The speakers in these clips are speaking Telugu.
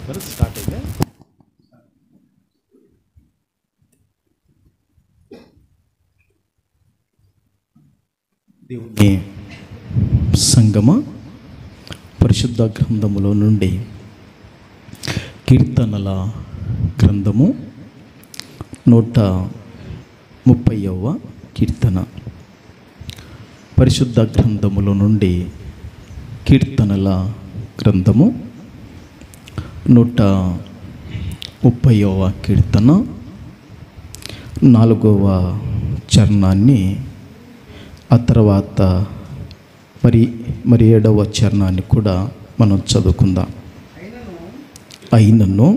గారు స్టార్ట్ అయితే దేవుని సంగమ పరిశుద్ధ గ్రంథములో నుండి కీర్తనల గ్రంథము 130వ కీర్తన. పరిశుద్ధ గ్రంథములో నుండి కీర్తనల గ్రంథము 130వ కీర్తన 4వ చరణాన్ని, ఆ తర్వాత మరి 7వ చరణాన్ని కూడా మనం చదువుకుందాం. అయినను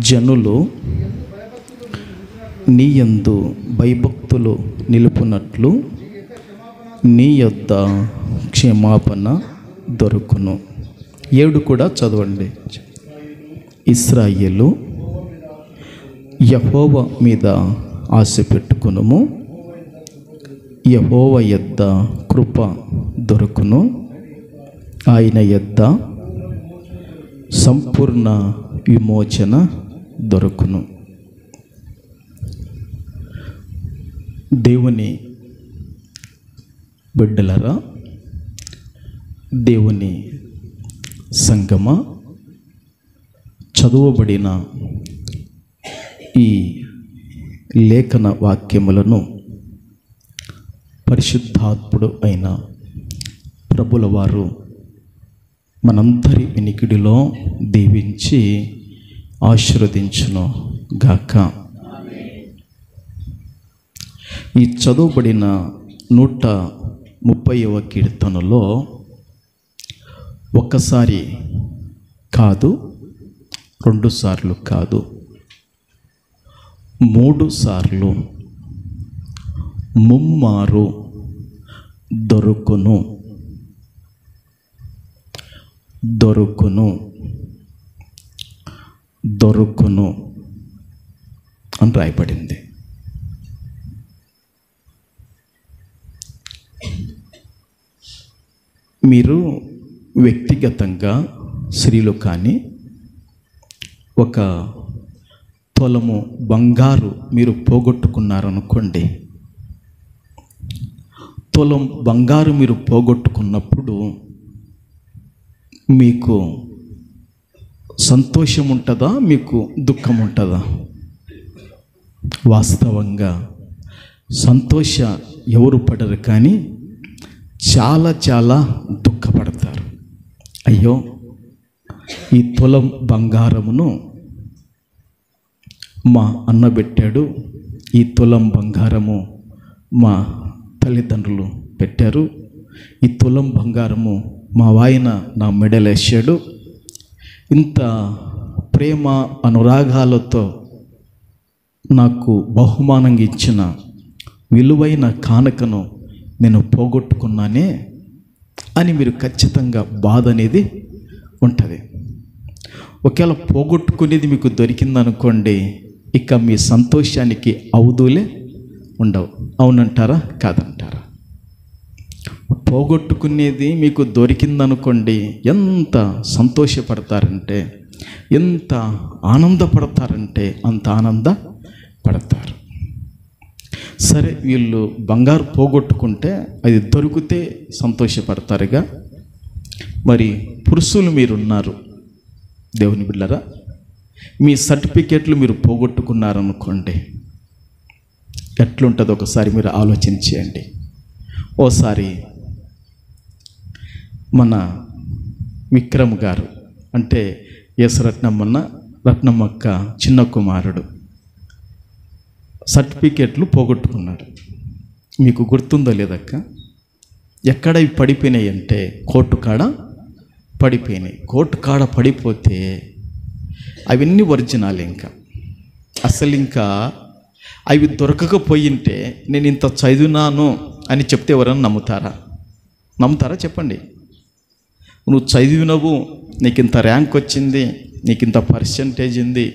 జనులు నీ యందు భయభక్తులు నిలుపునట్లు నీ యొద్ద క్షమాపణ దొరుకును. 7 కూడా చదవండి. ఇశ్రాయేలు యెహోవా మీద ఆశ పెట్టుకొనుము, యెహోవా యొద్ద కృప దొరుకును, ఆయన యొద్ద సంపూర్ణ విమోచన దొరుకును. దేవుని బిడ్డలరా, దేవుని సంగమ, చదువబడిన ఈ లేఖన వాక్యములను పరిశుద్ధాత్ముడు అయిన ప్రభుల వారు మనందరి వినికిడిలో దీవించి ఆశీర్వదించును గాక. ఈ చదువుబడిన 130వ కీర్తనలో ఒక్కసారి కాదు, 2 సార్లు కాదు, 3 సార్లు ముమ్మారు దొరుకును దొరుకును దొరుకును అని రాయబడింది. మీరు వ్యక్తిగతంగా స్త్రీలు కానీ ఒక తులము బంగారు మీరు పోగొట్టుకున్నారనుకోండి, తులం బంగారు మీరు పోగొట్టుకున్నప్పుడు మీకు సంతోషం ఉంటుందా, మీకు దుఃఖం ఉంటుందా? వాస్తవంగా సంతోష ఎవరు పడరు, కానీ చాలా చాలా దుఃఖపడతారు. అయ్యో, ఈ తులం బంగారమును మా అన్న పెట్టాడు, ఈ తులం బంగారము మా తల్లిదండ్రులు పెట్టారు, ఈ తులం బంగారము మా వాయన నా మెడలేసాడు, ఇంత ప్రేమ అనురాగాలతో నాకు బహుమానంగా ఇచ్చిన విలువైన కానుకను నేను పోగొట్టుకున్నానే అని మీరు ఖచ్చితంగా బాధ అనేది ఉంటుంది. ఒకవేళ పోగొట్టుకునేది మీకు దొరికిందనుకోండి, ఇక మీ సంతోషానికి అవధులే ఉండవు. అవునంటారా, కాదంటారా? పోగొట్టుకునేది మీకు దొరికిందనుకోండి, ఎంత సంతోషపడతారంటే, ఎంత ఆనందపడతారంటే అంత ఆనందపడతారు. సరే, వీళ్ళు బంగారు పోగొట్టుకుంటే అది దొరికితే సంతోషపడతారుగా. మరి పురుషులు మీరున్నారు, దేవుని బిడ్డలారా, మీ సర్టిఫికేట్లు మీరు పోగొట్టుకున్నారనుకోండి, ఎట్లుంటుందో ఒకసారి మీరు ఆలోచించేయండి. ఓసారి మన విక్రమ్ గారు, అంటే ఎస్ రత్నమ్మక్క చిన్న కుమారుడు, సర్టిఫికేట్లు పోగొట్టుకున్నాడు. మీకు గుర్తుందో లేదక్క? ఎక్కడ ఇవి పడిపోయినాయి అంటే కోర్టు కాడ పడిపోయినాయి. కోర్టు కాడ పడిపోతే అవన్నీ ఒరిజినల్. ఇంకా అసలు ఇంకా అవి దొరకకపోయింటే నేను ఇంత చదివినాను అని చెప్తే ఎవరైనా నమ్ముతారా చెప్పండి? నువ్వు చదివినవు, నీకు ఇంత ర్యాంక్ వచ్చింది, నీకు ఇంత పర్సెంటేజ్ ఉంది,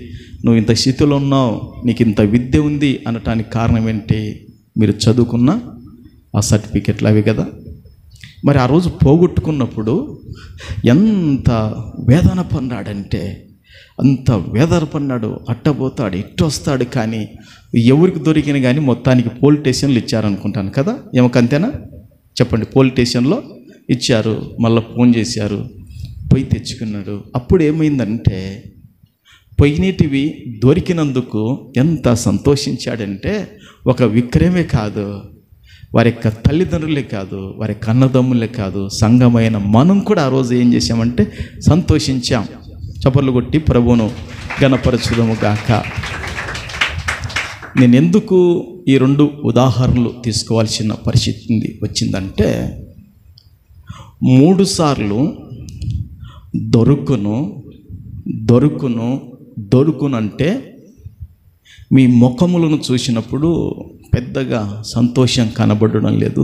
నువ్వు ఇంత స్థితిలో ఉన్నావు, నీకు ఇంత విద్య ఉంది అనటానికి కారణం ఏంటి? మీరు చదువుకున్న ఆ సర్టిఫికెట్లు అవి కదా. మరి ఆ రోజు పోగొట్టుకున్నప్పుడు ఎంత వేదన పన్నాడంటే అంత వేదన పన్నాడు. అట్టబోతాడు, ఇట్టు వస్తాడు, కానీ ఎవరికి దొరికిన కానీ మొత్తానికి పోలీస్ స్టేషన్లు ఇచ్చారనుకుంటాను కదా, ఏమకంతేనా చెప్పండి? పోలీస్ స్టేషన్లో ఇచ్చారు, మళ్ళీ ఫోన్ చేశారు, పోయి తెచ్చుకున్నాడు. అప్పుడు ఏమైందంటే పోయినటివి దొరికినందుకు ఎంత సంతోషించాడంటే ఒక విక్రమే కాదు, వారి యొక్క తల్లిదండ్రులే కాదు, వారి కన్నదమ్ములే కాదు, సంఘమైన మనం కూడా ఆ రోజు ఏం చేశామంటే సంతోషించాం. చప్పర్లు కొట్టి ప్రభువును ఘనపరచుదము గాక. నేను ఎందుకు ఈ 2 ఉదాహరణలు తీసుకోవాల్సిన పరిస్థితి వచ్చిందంటే 3 సార్లు దొరుకునంటే మీ ముఖములను చూసినప్పుడు పెద్దగా సంతోషం కనబడడం లేదు,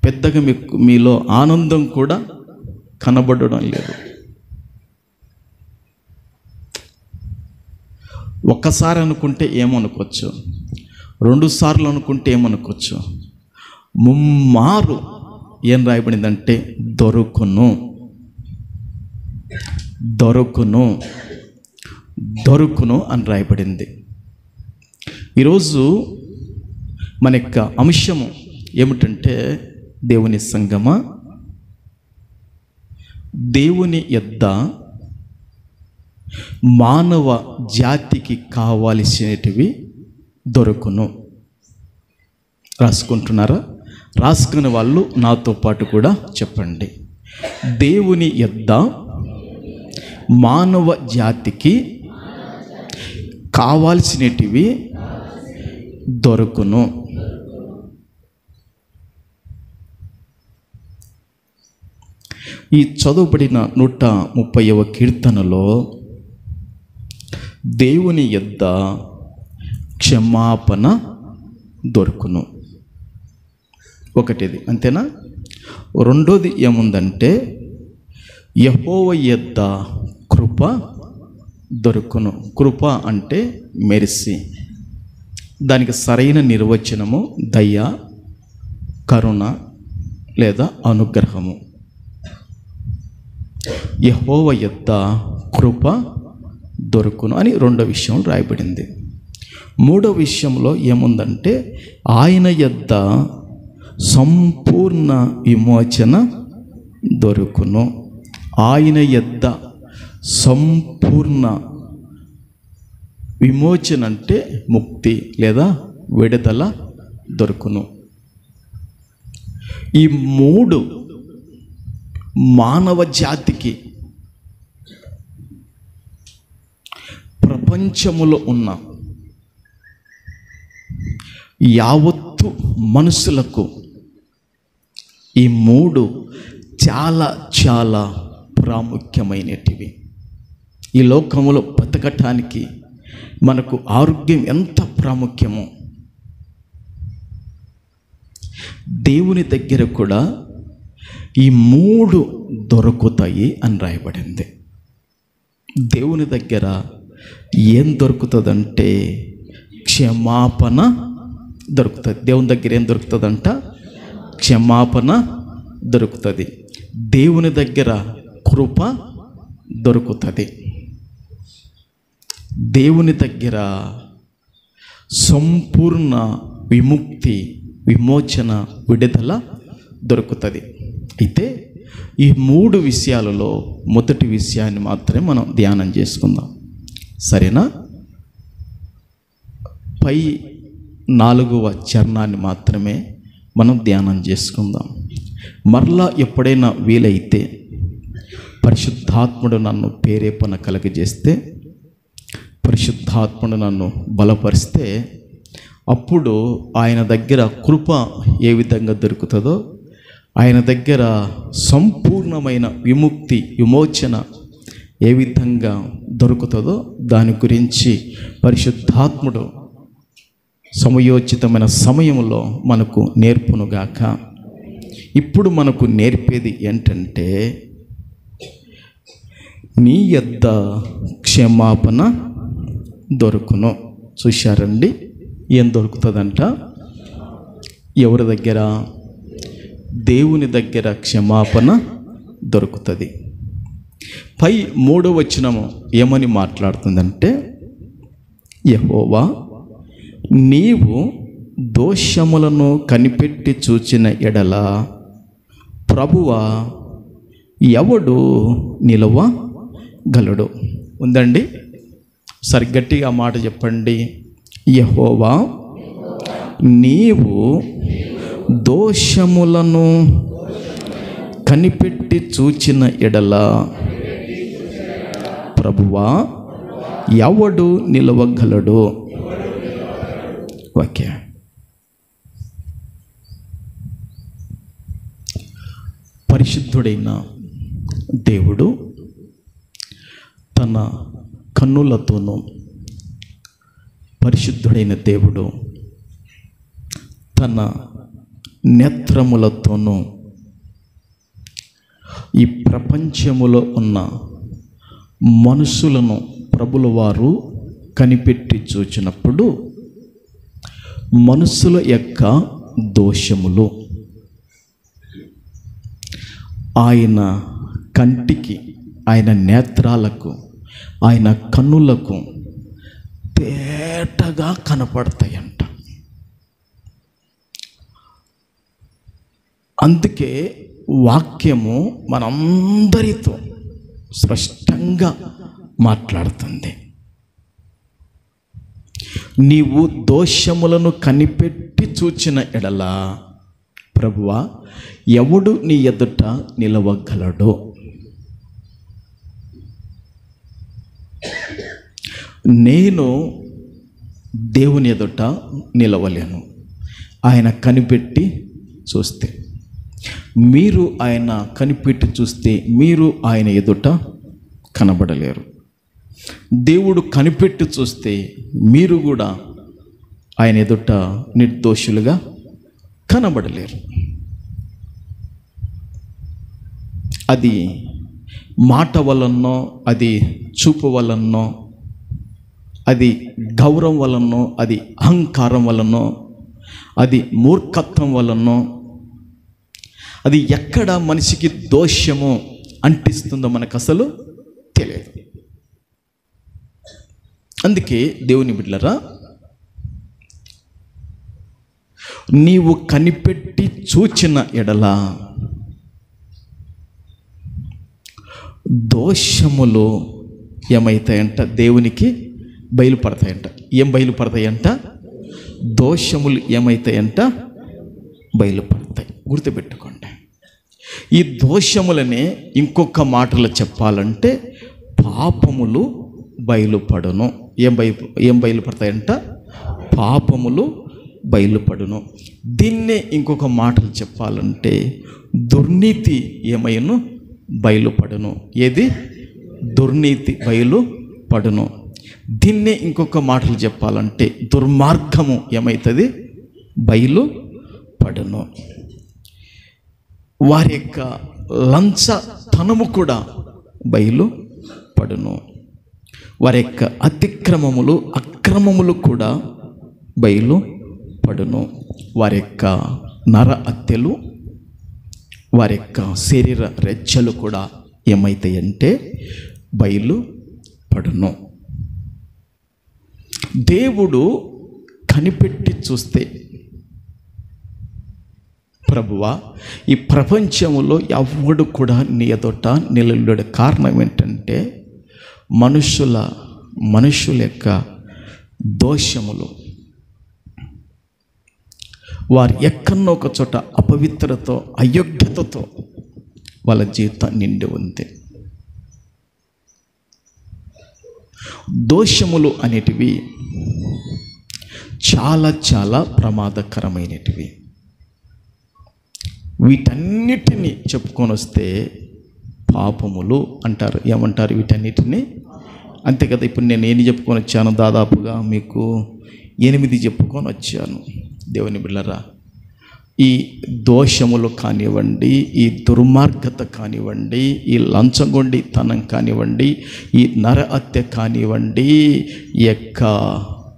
పెద్దగా మీలో ఆనందం కూడా కనబడడం లేదు. ఒక్కసారి అనుకుంటే ఏమనుకోవచ్చు, 2 సార్లు అనుకుంటే ఏమనుకోవచ్చు, ముమ్మారు ఏం రాయబడిందంటే దొరుకును అని రాయబడింది. ఈరోజు మన యొక్క అంశము ఏమిటంటే దేవుని సంగమా, దేవుని యొద్ద మానవ జాతికి కావలసినటివి దొరుకును. రాసుకుంటున్నారా? రాసుకునే వాళ్ళు నాతో పాటు కూడా చెప్పండి. దేవుని యొద్ద మానవ జాతికి కావాల్సినటివి దొరుకును. ఈ చదువుబడిన 130వ కీర్తనలో దేవుని యొద్ద క్షమాపణ దొరుకును. ఒకటిది, అంతేనా? రెండోది ఏముందంటే యెహోవా యొద్ద కృప దొరుకును. కృప అంటే మెర్సీ, దానికి సరైన నిర్వచనము దయ, కరుణ లేదా అనుగ్రహము. యెహోవా యొద్ద కృప దొరుకును అని 2వ విషయం రాయబడింది. 3వ విషయంలో ఏముందంటే ఆయన యొద్ద సంపూర్ణ విమోచన దొరుకును. ఆయన యొద్ద సంపూర్ణ విమోచన అంటే ముక్తి లేదా విడుదల దొరుకును. ఈ 3 మానవ జాతికి, ప్రపంచములో ఉన్న యావత్తు మనుషులకు ఈ 3 చాలా చాలా ప్రాముఖ్యమైనటివి. ఈ లోకములో బతకటానికి మనకు ఆరోగ్యం ఎంత ప్రాముఖ్యమో, దేవుని దగ్గర కూడా ఈ 3 దొరుకుతాయి అని రాయబడింది. దేవుని దగ్గర ఏం దొరుకుతుందంటే క్షమాపణ దొరుకుతుంది. దేవుని దగ్గర ఏం దొరుకుతుందంట? క్షమాపణ దొరుకుతుంది. దేవుని దగ్గర కృప దొరుకుతుంది. దేవుని దగ్గర సంపూర్ణ విముక్తి, విమోచన, విడుదల దొరుకుతుంది. అయితే ఈ 3 విషయాలలో మొదటి విషయాన్ని మాత్రమే మనం ధ్యానం చేసుకుందాం, సరేనా? పై 4వ చరణాన్ని మాత్రమే మనం ధ్యానం చేసుకుందాం. మరలా ఎప్పుడైనా వీలైతే పరిశుద్ధాత్ముడు నన్ను ప్రేరేపణ కలగజేస్తే, పరిశుద్ధాత్ముడు నన్ను బలపరిస్తే, అప్పుడు ఆయన దగ్గర కృప ఏ విధంగా దొరుకుతుందో, ఆయన దగ్గర సంపూర్ణమైన విముక్తి, విమోచన ఏ విధంగా దొరుకుతుందో దాని గురించి పరిశుద్ధాత్ముడు సమయోచితమైన సమయంలో మనకు నేర్పునుగాక. ఇప్పుడు మనకు నేర్పేది ఏంటంటే నీ యొద్ద క్షమాపణ దొరుకును. చూశారండి, ఏం దొరుకుతుందంట? ఎవరి దగ్గర? దేవుని దగ్గర క్షమాపణ దొరుకుతుంది. పై 3వ వచనము ఏమని మాట్లాడుతుందంటే, యెహోవా నీవు దోషములను కనిపెట్టి చూచిన ఎడల ప్రభువా ఎవడు నిలవగలడు? ఉందండి, సరిగట్టిగా మాట చెప్పండి. యెహోవా నీవు దోషములను కనిపెట్టి చూచిన ఎడల ప్రభువా ఎవడు నిలవగలడు? ఓకే, పరిశుద్ధుడైన దేవుడు తన కన్నులతోనూ, పరిశుద్ధుడైన దేవుడు తన నేత్రములతోనూ ఈ ప్రపంచములో ఉన్న మనుషులను ప్రభుల వారు కనిపెట్టి చూచినప్పుడు మనుషుల యొక్క దోషములు ఆయన కంటికి, ఆయన నేత్రాలకు, ఆయన కన్నులకు తేటగా కనపడతాయంట. అందుకే వాక్యము మనందరితో స్పష్టంగా మాట్లాడుతుంది. నీవు దోషములను కనిపెట్టి చూచిన ఎడల ప్రభువా ఎవడు నీ ఎదుట నిలవగలడు? నేను దేవుని ఎదుట నిలవలేను. ఆయన కనిపెట్టి చూస్తే, మీరు ఆయన కనిపెట్టి చూస్తే మీరు ఆయన ఎదుట కనబడలేరు. దేవుడు కనిపెట్టి చూస్తే మీరు కూడా ఆయన ఎదుట నిర్దోషులుగా కనబడలేరు. అది మాట వలనో, అది చూపు వలనో, అది గౌరవం వలనో, అది అహంకారం వలనో, అది మూర్ఖత్వం వలనో, అది ఎక్కడ మనిషికి దోషము అంటిస్తుందో మనకు అసలు తెలియదు. అందుకే దేవుని బిడ్డలారా, నీవు కనిపెట్టి చూచిన ఎడల దోషములు ఏమైతాయంట? దేవునికి బయలుపడతాయంట. ఏం బయలుపడతాయంట? దోషములు ఏమైతాయంట? బయలుపడతాయి. గుర్తుపెట్టుకోండి. ఈ దోషములనే ఇంకొక మాటలో చెప్పాలంటే పాపములు బయలుపడును. ఏం బయలుపడతాయంట? పాపములు బయలుపడును. దీన్నే ఇంకొక మాటలు చెప్పాలంటే దుర్నీతి ఏమైనా బయలుపడును. ఏది? దుర్నీతి బయలుపడును. దీన్నే ఇంకొక మాటలు చెప్పాలంటే దుర్మార్గము ఏమవుతుంది? బయలుపడును. వారి యొక్క లంచతనము కూడా బయలుపడును. వారి యొక్క అతిక్రమములు, అక్రమములు కూడా బయలుపడును. వారి యొక్క నర హత్యలు, వారి యొక్క శరీర రెచ్చలు కూడా ఏమవుతాయంటే బయలుపడును. దేవుడు కనిపెట్టి చూస్తే, ప్రభువా ఈ ప్రపంచంలో ఎవడు కూడా నీ ఎదుట నిలబడే కారణం ఏంటంటే మనుషుల యొక్క దోషములు. వారు ఎక్కడో ఒక చోట అపవిత్రతో, అయోగ్యతతో వాళ్ళ జీవితం నిండి ఉంది. దోషములు అనేటివి చాలా చాలా ప్రమాదకరమైనటివి. వీటన్నిటిని చెప్పుకొని వస్తే పాపములు అంటారు. ఏమంటారు వీటన్నిటిని? అంతే కదా. ఇప్పుడు నేను ఎన్ని చెప్పుకొని వచ్చాను? దాదాపుగా మీకు 8 చెప్పుకొని వచ్చాను. దేవుని బిడ్డలారా, ఈ దోషములు కానివ్వండి, ఈ దుర్మార్గత కానివ్వండి, ఈ లంచగొండితనం కానివ్వండి, ఈ నర హత్య కానివ్వండి, ఈ యొక్క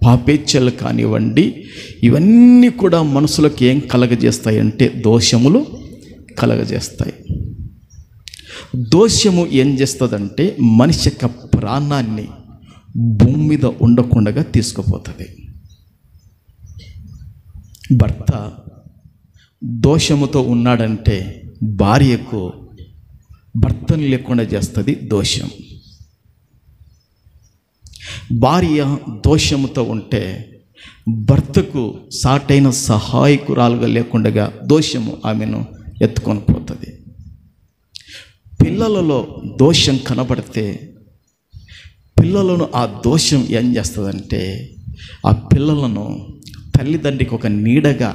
పాపేచ్ఛలు కానివ్వండి, ఇవన్నీ కూడా మనసులకు ఏం కలగజేస్తాయంటే దోషములు కలగజేస్తాయి. దోషము ఏం చేస్తుందంటే మనిషి యొక్క ప్రాణాన్ని భూమి మీద ఉండకుండా తీసుకుపోతుంది. భర్త దోషముతో ఉన్నాడంటే భార్యకు భర్తను లేకుండా చేస్తుంది దోషం. భార్య దోషముతో ఉంటే భర్తకు సాటైన సహాయకురాలుగా లేకుండా దోషము ఆమెను ఎత్తుకొని పోతుంది. పిల్లలలో దోషం కనబడితే పిల్లలను ఆ దోషం ఏం చేస్తుందంటే ఆ పిల్లలను తల్లిదండ్రికి ఒక నీడగా,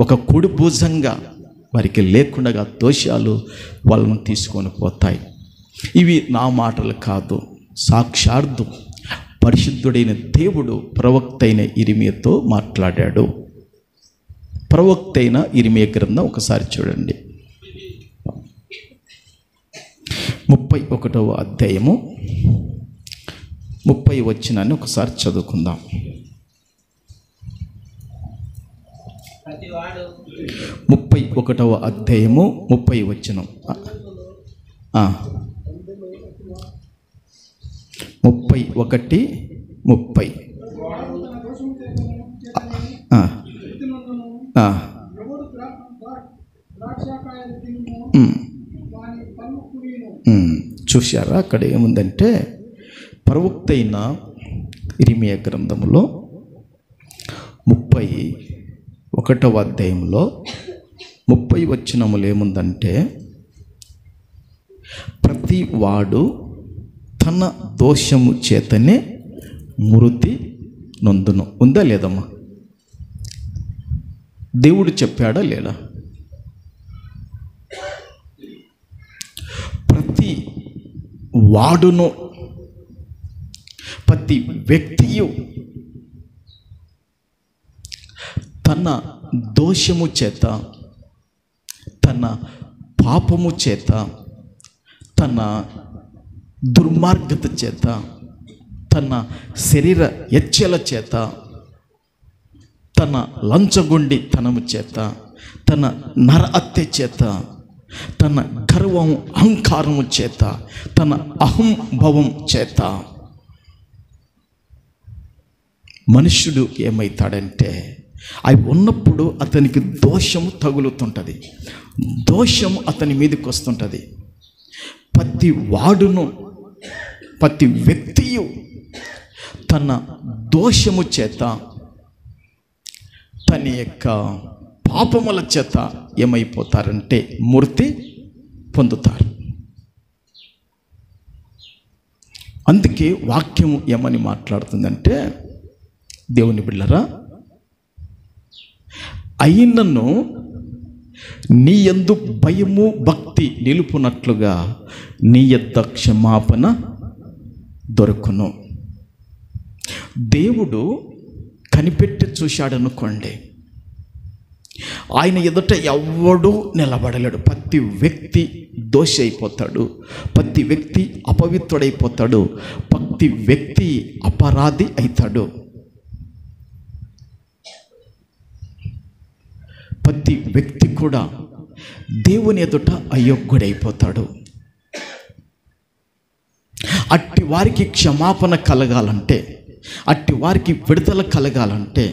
ఒక కుడి భుజంగా వారికి లేకుండా దోషాలు వాళ్ళను తీసుకొని పోతాయి. ఇవి నా మాటలు కాదు, సాక్షార్థం పరిశుద్ధుడైన దేవుడు ప్రవక్త అయిన ఇర్మీయాతో మాట్లాడాడు. ప్రవక్త అయిన ఇర్మీయా గ్రంథం ఒకసారి చూడండి. 31వ అధ్యాయము 30 వచనాన్ని ఒకసారి చదువుకుందాం. 31వ అధ్యాయము 30 వచనం. 31:30. చూశారా, అక్కడ ఏముందంటే ప్రవక్త అయిన ఇర్మీయా గ్రంథంలో 31వ అధ్యాయంలో 30 వచనములు ఏముందంటే, ప్రతి వాడు తన దోషము చేతనే మృతి నొందును. ఉందా లేదమ్మా? దేవుడు చెప్పాడా లేదా? ప్రతి వాడును, ప్రతి వ్యక్తియు తన దోషము చేత, తన పాపము చేత, తన దుర్మార్గత చేత, తన శరీర ఎచ్చల చేత, తన లంచగొండి తనము చేత, తన నర హత్య చేత, తన గర్వం అహంకారము చేత, తన అహంభవం చేత మనుష్యుడు ఏమవుతాడంటే, అవి ఉన్నప్పుడు అతనికి దోషము తగులుతుంటుంది, దోషము అతని మీదకి వస్తుంటుంది. ప్రతి వాడును, ప్రతి వ్యక్తియు తన దోషము చేత, తన యొక్క పాపముల చేత ఏమైపోతారంటే మృతి పొందుతారు. అందుకే వాక్యము ఏమని మాట్లాడుతుందంటే, దేవుని బిడ్డలారా, అయినను నీ యందు భయము భక్తి నిలుపునట్లుగా నీ యొద్ద క్షమాపణ దొరుకును. దేవుడు కనిపెట్టి చూశాడనుకోండి, ఆయన ఎదుట ఎవడూ నిలబడలేడు. ప్రతి వ్యక్తి దోషి అయిపోతాడు, ప్రతి వ్యక్తి అపవిత్రుడైపోతాడు, ప్రతి వ్యక్తి అపరాధి అవుతాడు. ప్రతి వ్యక్తి కూడా దేవుని ఎదుట అయోగ్యుడైపోతాడు. అట్టి వారికి క్షమాపణ కలగాలంటే, అట్టి వారికి విడుదల కలగాలంటే,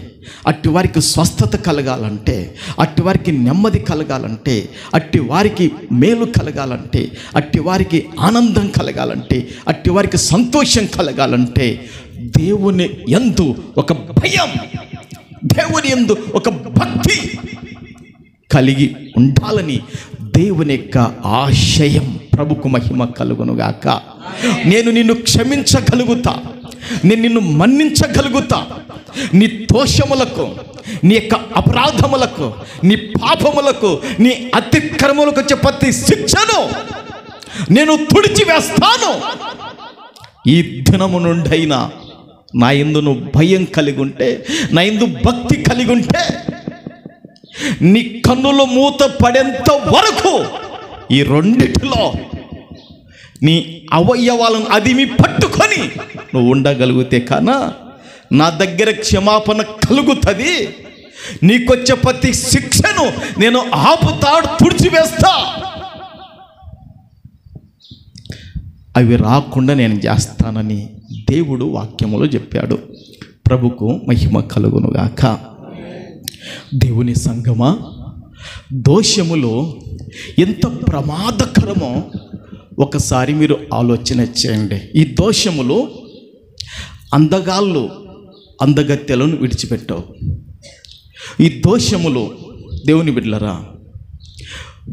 అట్టి వారికి స్వస్థత కలగాలంటే, అట్టి వారికి నెమ్మది కలగాలంటే, అట్టి వారికి మేలు కలగాలంటే, అట్టి వారికి ఆనందం కలగాలంటే, అట్టి వారికి సంతోషం కలగాలంటే దేవుని యందు ఒక భయం, దేవుని యందు ఒక భక్తి కలిగి ఉండాలని దేవుని యొక్క ఆశయం. ప్రభుకు మహిమ కలుగునుగాక. నేను నిన్ను క్షమించగలుగుతా, నేను నిన్ను మన్నించగలుగుతా. నీ దోషములకు, నీ యొక్క అపరాధములకు, నీ పాపములకు, నీ అతిక్రమములకు వచ్చే ప్రతి శిక్షను నేను తుడిచివేస్తాను. ఈ దినము నుండైనా నా యందు నువ్వు భయం కలిగి ఉంటే, నా యందు భక్తి కలిగి ఉంటే, నీ కన్నులు మూత పడేంత వరకు ఈ రెండిటిలో నీ అవయవాలను అదిమి పట్టుకొని నువ్వు ఉండగలిగితే కానా నా దగ్గర క్షమాపణ కలుగుతుంది. నీకొచ్చే ప్రతి శిక్షను నేను ఆపుతాడు, తుడిచివేస్తా. అవి రాకుండా నేను చేస్తానని దేవుడు వాక్యములో చెప్పాడు. ప్రభుకు మహిమ కలుగునుగాక. దేవుని సంగమా, దోషములో ఎంత ప్రమాదకరమో ఒకసారి మీరు ఆలోచన చేయండి. ఈ దోషములు అందగాళ్ళు అందగత్తెలను విడిచిపెట్టవు. ఈ దోషములు దేవుని బిడ్డలారా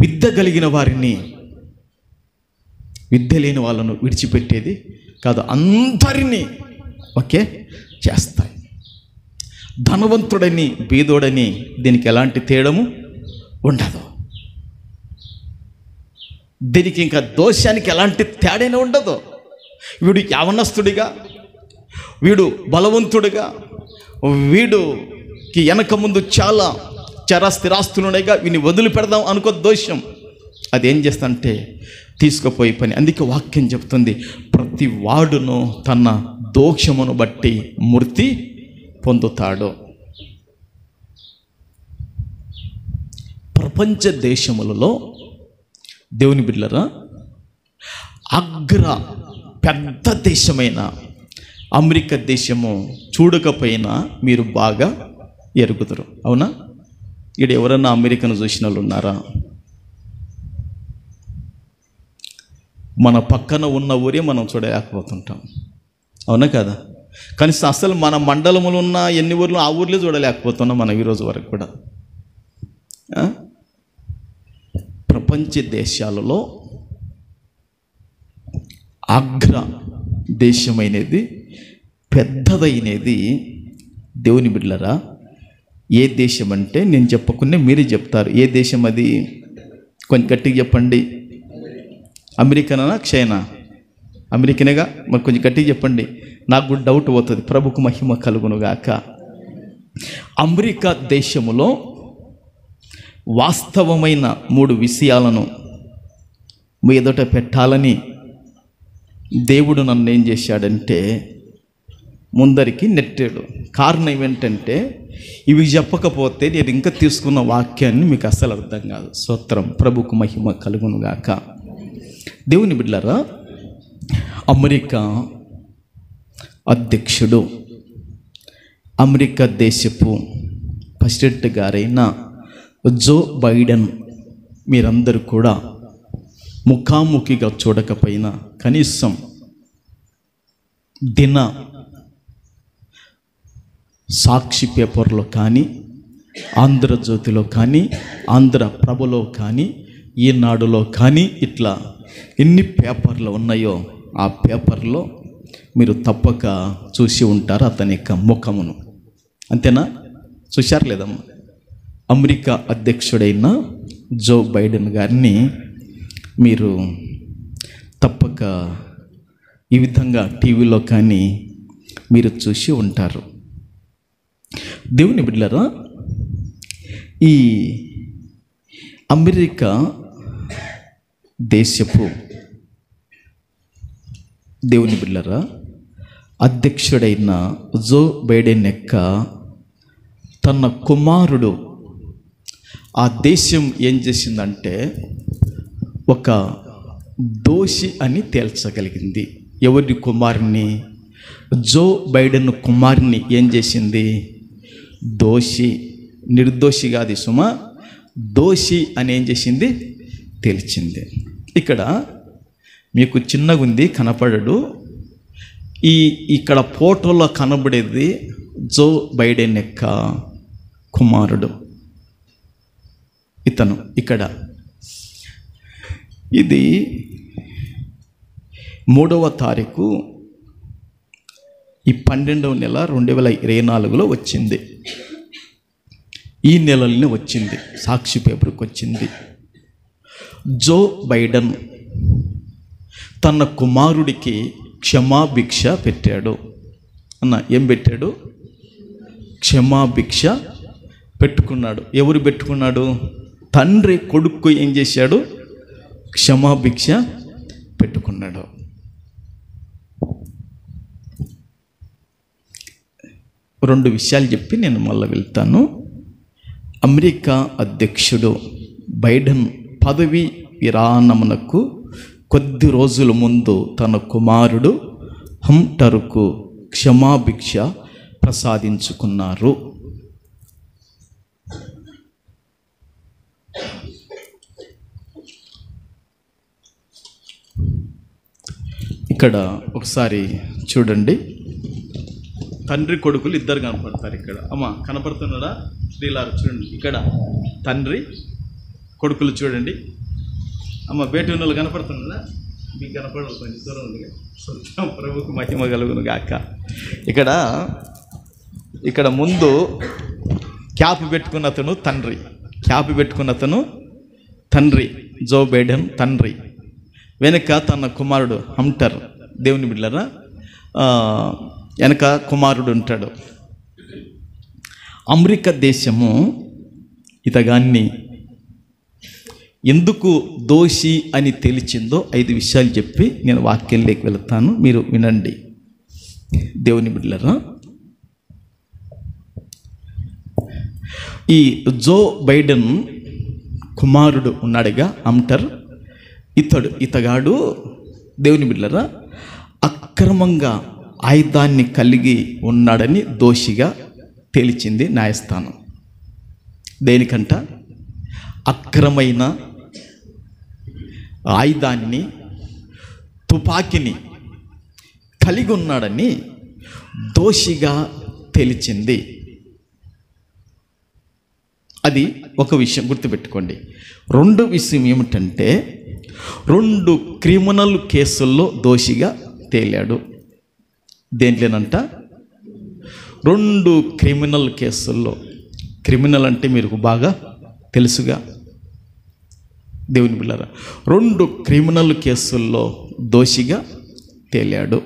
విద్య కలిగిన వారిని విద్య లేని వాళ్ళను విడిచిపెట్టేది కాదు, అందరినీ ఒకే చేస్తాయి. ధనవంతుడని బీదోడని దీనికి ఎలాంటి తేడము ఉండదు. దీనికి ఇంకా దోషానికి ఎలాంటి తేడైనా ఉండదు. వీడు యవనస్తుడిగా, వీడు బలవంతుడిగా, వీడుకి వెనక ముందు చాలా స్థిరాస్తులున్నాయిగా, వీని వదిలిపెడదాం అనుకో దోషం. అది ఏం చేస్తంటే తీసుకుపోయి పని. అందుకే వాక్యం చెప్తుంది, ప్రతి వాడును తన దోషమును బట్టి మృతి పొందుతాడు. ప్రపంచ దేశములలో దేవుని బిడ్డలారా అగ్ర పెద్ద దేశమైన అమెరికా దేశము చూడకపోయినా మీరు బాగా ఎరుగుతారు. అవునా? ఇక్కడ ఎవరన్నా అమెరికాను చూసిన వాళ్ళు ఉన్నారా? మన పక్కన ఉన్న ఊరే మనం చూడలేకపోతుంటాం. అవునా కదా? కనీసం అసలు మన మండలంలో ఉన్న ఎన్ని ఊర్లు ఆ ఊర్లే చూడలేకపోతున్నాం మనం ఈరోజు వరకు కూడా. ప్రపంచ దేశాలలో అగ్ర దేశమైనది, పెద్దదైనది దేవుని బిడ్డలారా ఏ దేశం అంటే నేను చెప్పకుండా మీరే చెప్తారు. ఏ దేశం అది? కొంచెం గట్టిగా చెప్పండి. అమెరికానా చైనా? అమెరికానేగా? మరి కొంచెం గట్టిగా చెప్పండి, నాకు కూడా డౌట్ పోతుంది. ప్రభుకు మహిమ కలుగునుగాక. అమెరికా దేశములో వాస్తవమైన 3 విషయాలను మీ ఎదుట పెట్టాలని దేవుడు నన్ను ఏం చేశాడంటే ముందరికి నెట్టాడు. కారణం ఏంటంటే ఇవి చెప్పకపోతే నేను ఇంకా తీసుకున్న వాక్యాన్ని మీకు అస్సలు అర్థం కాదు. స్తోత్రం. ప్రభుకు మహిమ కలుగునుగాక. దేవుని బిడ్డలారా అమెరికా అధ్యక్షుడు, అమెరికా దేశపు ప్రెసిడెంట్ గారైన జో బైడెన్ మీరందరూ కూడా ముఖాముఖిగా చూడకపోయినా కనీసం దిన సాక్షి పేపర్లో కానీ, ఆంధ్రజ్యోతిలో కానీ, ఆంధ్రప్రభలో కానీ, ఈనాడులో కానీ, ఇట్లా ఎన్ని పేపర్లు ఉన్నాయో ఆ పేపర్లో మీరు తప్పక చూసి ఉంటారు అతని యొక్క ముఖమును. అంతేనా? చూశారు లేదమ్మా? అమెరికా అధ్యక్షుడైన జో బైడెన్ గారిని మీరు తప్పక ఈ విధంగా టీవీలో కానీ మీరు చూసి ఉంటారు. దేవుని బిడ్డలారా ఈ అమెరికా దేశపు దేవుని బిడ్డలారా అధ్యక్షుడైన జో బైడెన్ యొక్క తన కుమారుడు ఆ దేశం ఏం చేసిందంటే ఒక దోషి అని తేల్చగలిగింది. ఎవరి కుమారుని? జో బైడెన్ కుమారుని ఏం చేసింది? దోషి, నిర్దోషి కాదు సుమా, దోషి అని ఏం చేసింది? తేల్చింది. ఇక్కడ మీకు చిన్నగా ఉంది, కనపడడు. ఇక్కడ ఫోటోలో కనబడేది జో బైడెన్ యొక్క కుమారుడు. ఇతను ఇక్కడ ఇది 3వ తారీఖు ఈ 12వ నెల 2024లో వచ్చింది. ఈ నెలలోనే వచ్చింది, సాక్షి పేపర్కి వచ్చింది. జో బైడెన్ తన కుమారుడికి క్షమాభిక్ష పెట్టాడు. అన్న ఏం పెట్టాడు? క్షమాభిక్ష పెట్టుకున్నాడు. ఎవరు పెట్టుకున్నాడు? తండ్రి కొడుకు ఏం చేశాడు? క్షమాభిక్ష పెట్టుకున్నాడు. రెండు విషయాలు చెప్పి నేను మళ్ళీ వెళ్తాను. అమెరికా అధ్యక్షుడు బైడెన్ పదవి విరామమునకు కొద్ది రోజుల ముందు తన కుమారుడు హంటరుకు క్షమాభిక్ష ప్రసాదించుకున్నారు. ఇక్కడ ఒకసారి చూడండి, తండ్రి కొడుకులు ఇద్దరు కనపడతారు. ఇక్కడ అమ్మ కనపడుతున్నాడా? శ్రీలారు చూడండి, ఇక్కడ తండ్రి కొడుకులు చూడండి. అమ్మ బేటి ఉన్న వాళ్ళు కనపడుతున్నాడా? మీకు కనపడదు, కొంచెం దూరం ఉంది. ప్రభుకు మహిమ కలుగును గాక. ఇక్కడ ముందు క్యాప్ పెట్టుకున్న అతను తండ్రి, క్యాప్ పెట్టుకున్న అతను తండ్రి, జో బైడెన్ తండ్రి. వెనక తన కుమారుడు హంటర్. దేవుని బిడ్డలారా, వెనక కుమారుడు ఉంటాడు. అమెరికా దేశము ఇతగాన్ని ఎందుకు దోషి అని తెలిసిందో 5 విషయాలు చెప్పి నేను వాక్యంలోకి వెళతాను, మీరు వినండి. దేవుని బిడ్డలారా, ఈ జో బైడెన్ కుమారుడు ఉన్నాడుగా హంటర్, ఇతగాడు దేవుని బిడ్డలారా అక్రమంగా ఆయుధాన్ని కలిగి ఉన్నాడని దోషిగా తేల్చింది న్యాయస్థానం. దేనికంట? అక్రమైన ఆయుధాన్ని, తుపాకీని కలిగి ఉన్నాడని దోషిగా తేల్చింది. అది ఒక విషయం గుర్తుపెట్టుకోండి. 2 విషయం ఏమిటంటే, 2 క్రిమినల్ కేసుల్లో దోషిగా తేలాడు. దేంట్లోనంట? 2 క్రిమినల్ కేసుల్లో. క్రిమినల్ అంటే మీకు బాగా తెలుసుగా దేవుని బిడ్డలారా. 2 క్రిమినల్ కేసుల్లో దోషిగా తేలాడు.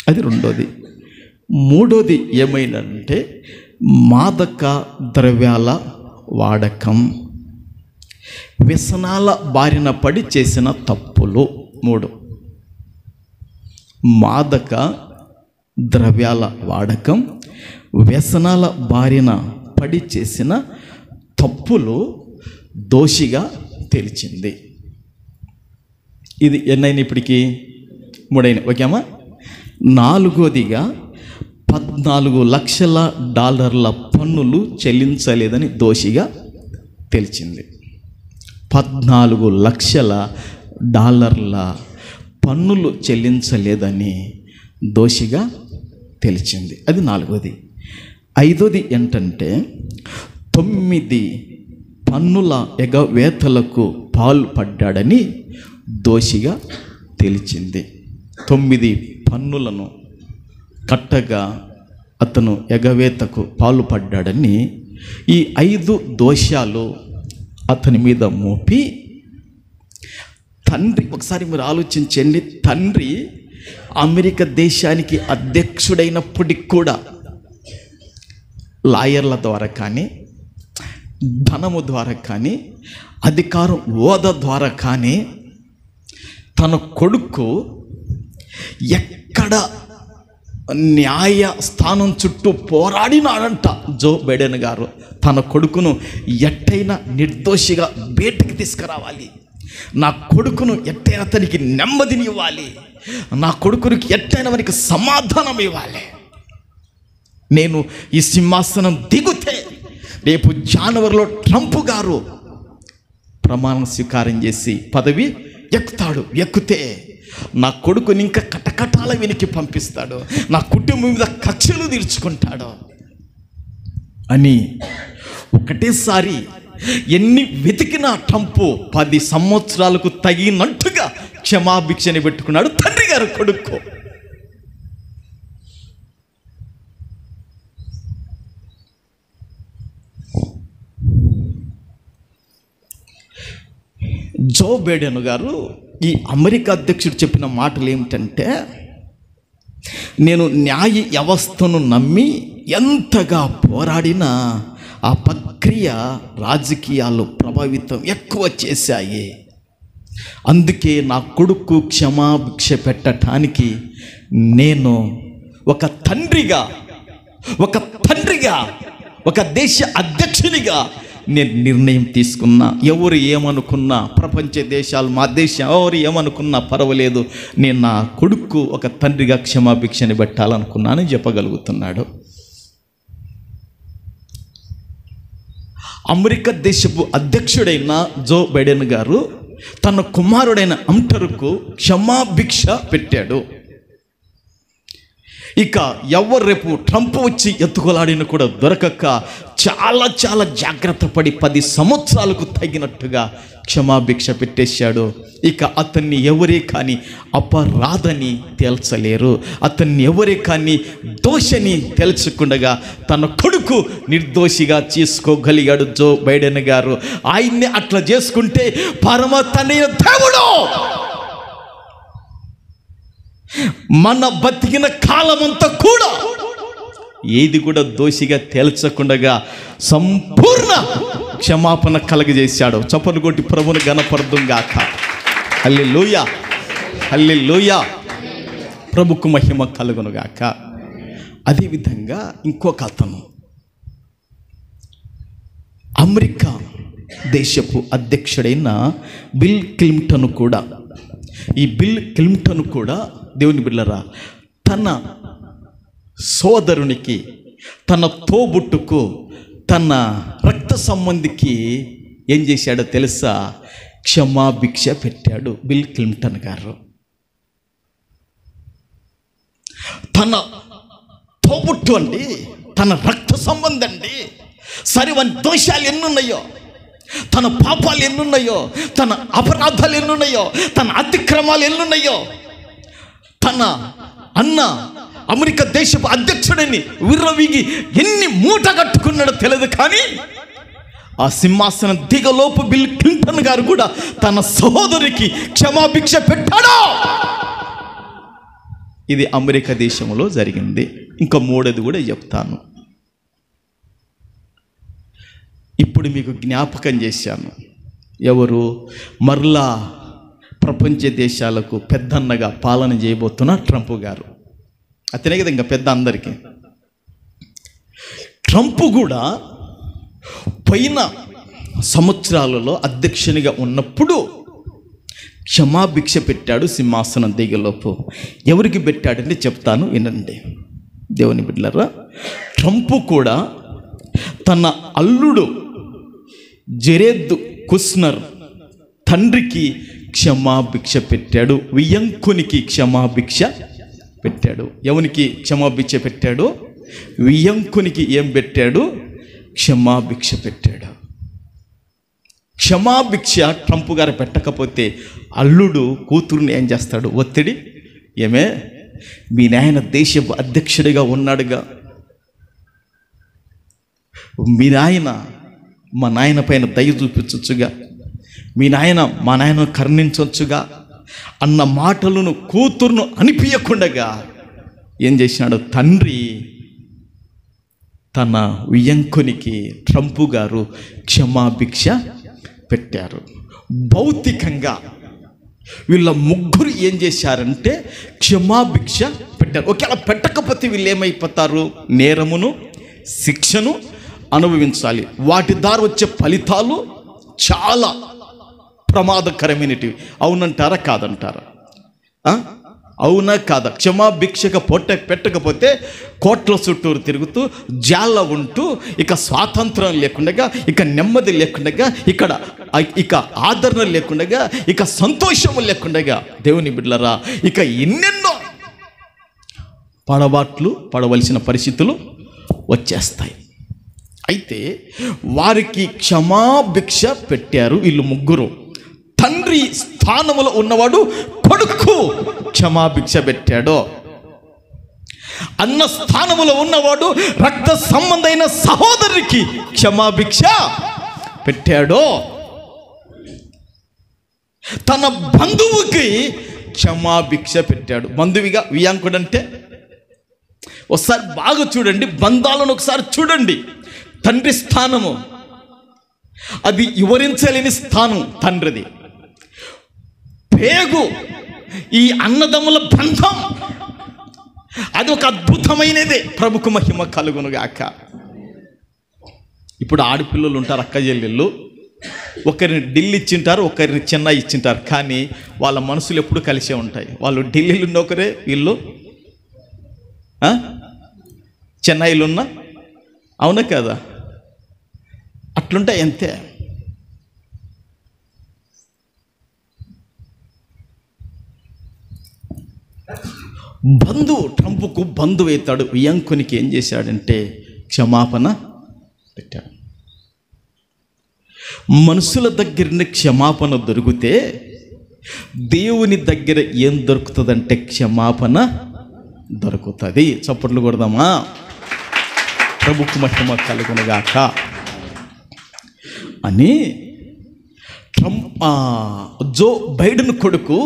అది 2వది. 3వది ఏమైందంటే మాదక ద్రవ్యాల వాడకం, వ్యసనాల బారిన పడి చేసిన తప్పులు. 3 మాదక ద్రవ్యాల వాడకం, వ్యసనాల బారిన పడి చేసిన తప్పులు దోషిగా తేల్చింది. ఇది ఎన్నైనా ఇప్పటికీ 3 ఓకేమా? 4వదిగా $14 లక్షల పన్నులు చెల్లించలేదని దోషిగా తేల్చింది. $14 లక్షల పన్నులు చెల్లించలేదని దోషిగా తేల్చింది. అది 4వది. 5వది ఏంటంటే 9 పన్నుల ఎగవేతలకు పాల్పడ్డాడని దోషిగా తేల్చింది. 9 పన్నులను కట్టగా అతను ఎగవేతకు పాల్పడ్డాడని ఈ 5 దోషాలు అతని మీద మోపి, తండ్రి, ఒకసారి మీరు ఆలోచించండి, తండ్రి అమెరికా దేశానికి అధ్యక్షుడైనప్పటికి కూడా లాయర్ల ద్వారా కానీ, ధనము ద్వారా కానీ, అధికారం హోదా ద్వారా కానీ తన కొడుకు ఎక్కడ న్యాయ స్థానం చుట్టూ పోరాడినాడంట. జో బైడెన్ గారు తన కొడుకును ఎట్టయినా నిర్దోషిగా బయటకు తీసుకురావాలి, నా కొడుకును ఎట్టయినా అతనికి నెమ్మదిని ఇవ్వాలి, నా కొడుకునికి ఎట్టయినా వారికి సమాధానం ఇవ్వాలి. నేను ఈ సింహాసనం దిగుతే రేపు జనవరిలో ట్రంప్ గారు ప్రమాణ స్వీకారం చేసి పదవి ఎక్కుతాడు. ఎక్కితే నా కొడుకుని ఇంకా కటకటాల వెనక్కి పంపిస్తాడు, నా కుటుంబం మీద కక్షలు తీర్చుకుంటాడు అని ఒకటేసారి ఎన్ని వెతికినా ట్రంప్ 10 సంవత్సరాలకు తగినట్టుగా క్షమాభిక్షని పెట్టుకున్నాడు తండ్రి గారు కొడుకు. జో బైడెన్ గారు ఈ అమెరికా అధ్యక్షుడు చెప్పిన మాటలు ఏమిటంటే, నేను న్యాయ వ్యవస్థను నమ్మి ఎంతగా పోరాడినా ఆ ప్రక్రియ రాజకీయాలు ప్రభావితం ఎక్కువ చేశాయి. అందుకే నా కొడుకు క్షమాభిక్ష పెట్టడానికి నేను ఒక తండ్రిగా, ఒక దేశ అధ్యక్షునిగా నేను నిర్ణయం తీసుకున్నా, ఎవరు ఏమనుకున్నా, ప్రపంచ దేశాలు, మా దేశం ఎవరు ఏమనుకున్నా పర్వాలేదు, నేను నా కొడుకు ఒక తండ్రిగా క్షమాభిక్షని పెట్టాలనుకున్నానని చెప్పగలుగుతున్నాడు. అమెరికా దేశపు అధ్యక్షుడైన జో బైడెన్ గారు తన కుమారుడైన హంటర్కు క్షమాభిక్ష పెట్టాడు. ఇక ఎవరు రేపు ట్రంప్ వచ్చి ఎత్తుకోలాడిన కూడా దొరకక చాలా చాలా జాగ్రత్త పడి 10 సంవత్సరాలకు తగినట్టుగా క్షమాభిక్ష పెట్టేశాడు. ఇక అతన్ని ఎవరే కానీ అపరాధని తేల్చలేరు, అతన్ని ఎవరే కానీ దోషని తేల్చకుండగా తన కొడుకు నిర్దోషిగా చేసుకోగలిగాడు జో బైడెన్ గారు. ఆయన్ని అట్లా చేసుకుంటే పరమ తండ్రి దేవుడు మన బతికిన కాలమంతా కూడా ఏది కూడా దోషిగా తేల్చకుండగా సంపూర్ణ క్షమాపణ కలగజేశాడు. చప్పట్లు కొట్టి ప్రభువుని ఘనపరదుగాక. హల్లెలూయా, హల్లెలూయా, ప్రభుకు మహిమ కలుగునుగాక. అదేవిధంగా ఇంకొక అతను అమెరికా దేశపు అధ్యక్షుడైన బిల్ క్లింటన్ కూడా, ఈ బిల్ క్లింటన్ కూడా దేవుని బిడ్డలారా తన సోదరునికి, తన తోబుట్టుకు, తన రక్త సంబంధికి ఏం చేశాడో తెలుసా? క్షమాభిక్ష పెట్టాడు బిల్ క్లింటన్ గారు. తన తోబుట్టు అండి, తన రక్త సంబంధం అండి, సరే వాని దోషాలు ఎన్నున్నాయో, తన పాపాలు ఎన్నున్నాయో, తన అపరాధాలు ఎన్నున్నాయో, తన అతిక్రమాలు ఎన్నున్నాయో, తన అన్న అమెరికా దేశపు అధ్యక్షుడిని విర్రవీగి ఎన్ని మూట కట్టుకున్నాడో తెలియదు, కానీ ఆ సింహాసనం దిగలోపు బిల్ క్లింటన్ గారు కూడా తన సహోదరికి క్షమాభిక్ష పెట్టాడు. ఇది అమెరికా దేశంలో జరిగింది. ఇంకా మూడోది కూడా చెప్తాను. ఇప్పుడు మీకు జ్ఞాపకం చేశాను, ఎవరు మరలా ప్రపంచ దేశాలకు పెద్దన్నగా పాలన చేయబోతున్న ట్రంప్ గారు. అతనే కదా ఇంకా పెద్ద అందరికీ. ట్రంప్ కూడా పోయిన సంవత్సరాలలో అధ్యక్షునిగా ఉన్నప్పుడు క్షమాభిక్ష పెట్టాడు సింహాసనం దిగలోపు. ఎవరికి పెట్టాడంటే చెప్తాను, వినండి దేవుని బిడ్డలారా. ట్రంప్ కూడా తన అల్లుడు జెరెద్ కుష్నర్ తండ్రికి క్షమాభిక్ష పెట్టాడు, వియంకునికి క్షమాభిక్ష పెట్టాడు. ఎవనికి క్షమాభిక్ష పెట్టాడు? వియంకునికి ఏం పెట్టాడు? క్షమాభిక్ష పెట్టాడు. క్షమాభిక్ష ట్రంప్ గారు పెట్టకపోతే అల్లుడు కూతురుని ఏం చేస్తాడు? ఒత్తిడి. ఏమే మీ నాయన దేశపు అధ్యక్షుడిగా ఉన్నాడుగా, మీ నాయన మా నాయన పైన దయ చూపించొచ్చుగా, మీ నాయన మా నాయన కరుణించవచ్చుగా అన్న మాటలను కూతురును అనిపించకుండగా ఏం చేసినాడు? తండ్రి తన వియంకునికి ట్రంప్ గారు క్షమాభిక్ష పెట్టారు. భౌతికంగా వీళ్ళ ముగ్గురు ఏం చేశారంటే క్షమాభిక్ష పెట్టారు. ఒకవేళ పెట్టకపోతే వీళ్ళు ఏమైపోతారు? నేరమును శిక్షను అనుభవించాలి. వాటి ద్వారా వచ్చే ఫలితాలు చాలా ప్రమాదకరమైనటివి. అవునంటారా కాదంటారా? అవునా కాదా? క్షమాభిక్షక పెట్టకపోతే కోట్ల చుట్టూరు తిరుగుతూ జాల ఉంటూ ఇక స్వాతంత్రం లేకుండా, ఇక నెమ్మది లేకుండా, ఇక ఆదరణ లేకుండా, ఇక సంతోషము లేకుండా, దేవుని బిడ్డలారా ఇక ఎన్నెన్నో పడవలసిన పరిస్థితులు వచ్చేస్తాయి. అయితే వారికి క్షమాభిక్ష పెట్టారు వీళ్ళు ముగ్గురు. తండ్రి స్థానములో ఉన్నవాడు కొడుకు క్షమాభిక్ష పెట్టాడు. అన్న స్థానములో ఉన్నవాడు రక్త సంబంధమైన సహోదరునికి క్షమాభిక్ష పెట్టాడు. తన బంధువుకి క్షమాభిక్ష పెట్టాడు. బంధువిగా వియాంకుడు అంటే ఒకసారి బాగా చూడండి, బంధాలను ఒకసారి చూడండి. తండ్రి స్థానము అది వివరించలేని స్థానం తండ్రిది. పేగు ఈ అన్నదమ్ముల బంధం అది ఒక అద్భుతమైనదే. ప్రభుకు మహిమ కలుగునుగాక. ఇప్పుడు ఆడపిల్లలు ఉంటారు, అక్క చెల్లెళ్ళు, ఒకరిని ఢిల్లీ ఇచ్చింటారు, ఒకరిని చెన్నై ఇచ్చింటారు, కానీ వాళ్ళ మనసులు ఎప్పుడు కలిసే ఉంటాయి. వాళ్ళు ఢిల్లీలో ఉన్న ఒకరే, వీళ్ళు చెన్నైలో ఉన్న, అవునా కదా? అట్లుంటాయి అంతే. ట్రంప్కు బంధువు అవుతాడు. వియంకునికి ఏం చేశాడంటే క్షమాపణ పెట్టాడు. మనుషుల దగ్గర క్షమాపణ దొరికితే దేవుని దగ్గర ఏం దొరుకుతుందంటే క్షమాపణ దొరుకుతుంది. చప్పట్లు కొడదామా? ప్రభుకు మహిమ కలుగునుగాక అని జో బైడెన్ కొడుకు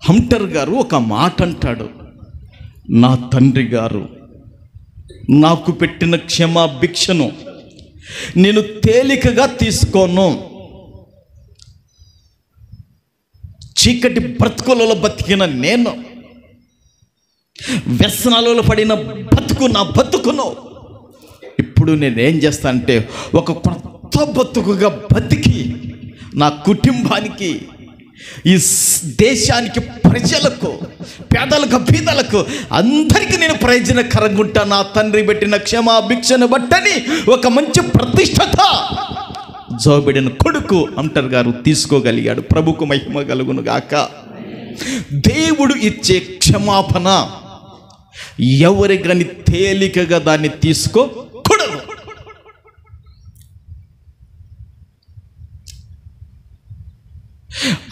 హంటర్ గారు ఒక మాట అంటాడు, నా తండ్రి గారు నాకు పెట్టిన క్షమాభిక్షను నేను తేలికగా తీసుకోను. చీకటి బ్రతుకులలో బతికిన నేను, వ్యసనాలలో పడిన నా బతుకును ఇప్పుడు నేనేం చేస్తానంటే ఒక కొత్త బతుకుగా బతికి నా కుటుంబానికి, ఈ దేశానికి, ప్రజలకు, పేదలకు, బీదలకు అందరికీ నేను ప్రయోజనకరంగా ఉంటా. నా తండ్రి పెట్టిన క్షమాభిక్షను బట్టని ఒక మంచి ప్రతిష్టత జో బైడెన్ కొడుకు హంటర్ గారు తీసుకోగలిగాడు. ప్రభుకు మహిమ కలుగును గాక. దేవుడు ఇచ్చే క్షమాపణ ఎవరి కానీ తేలికగా దాన్ని తీసుకోకూడదు.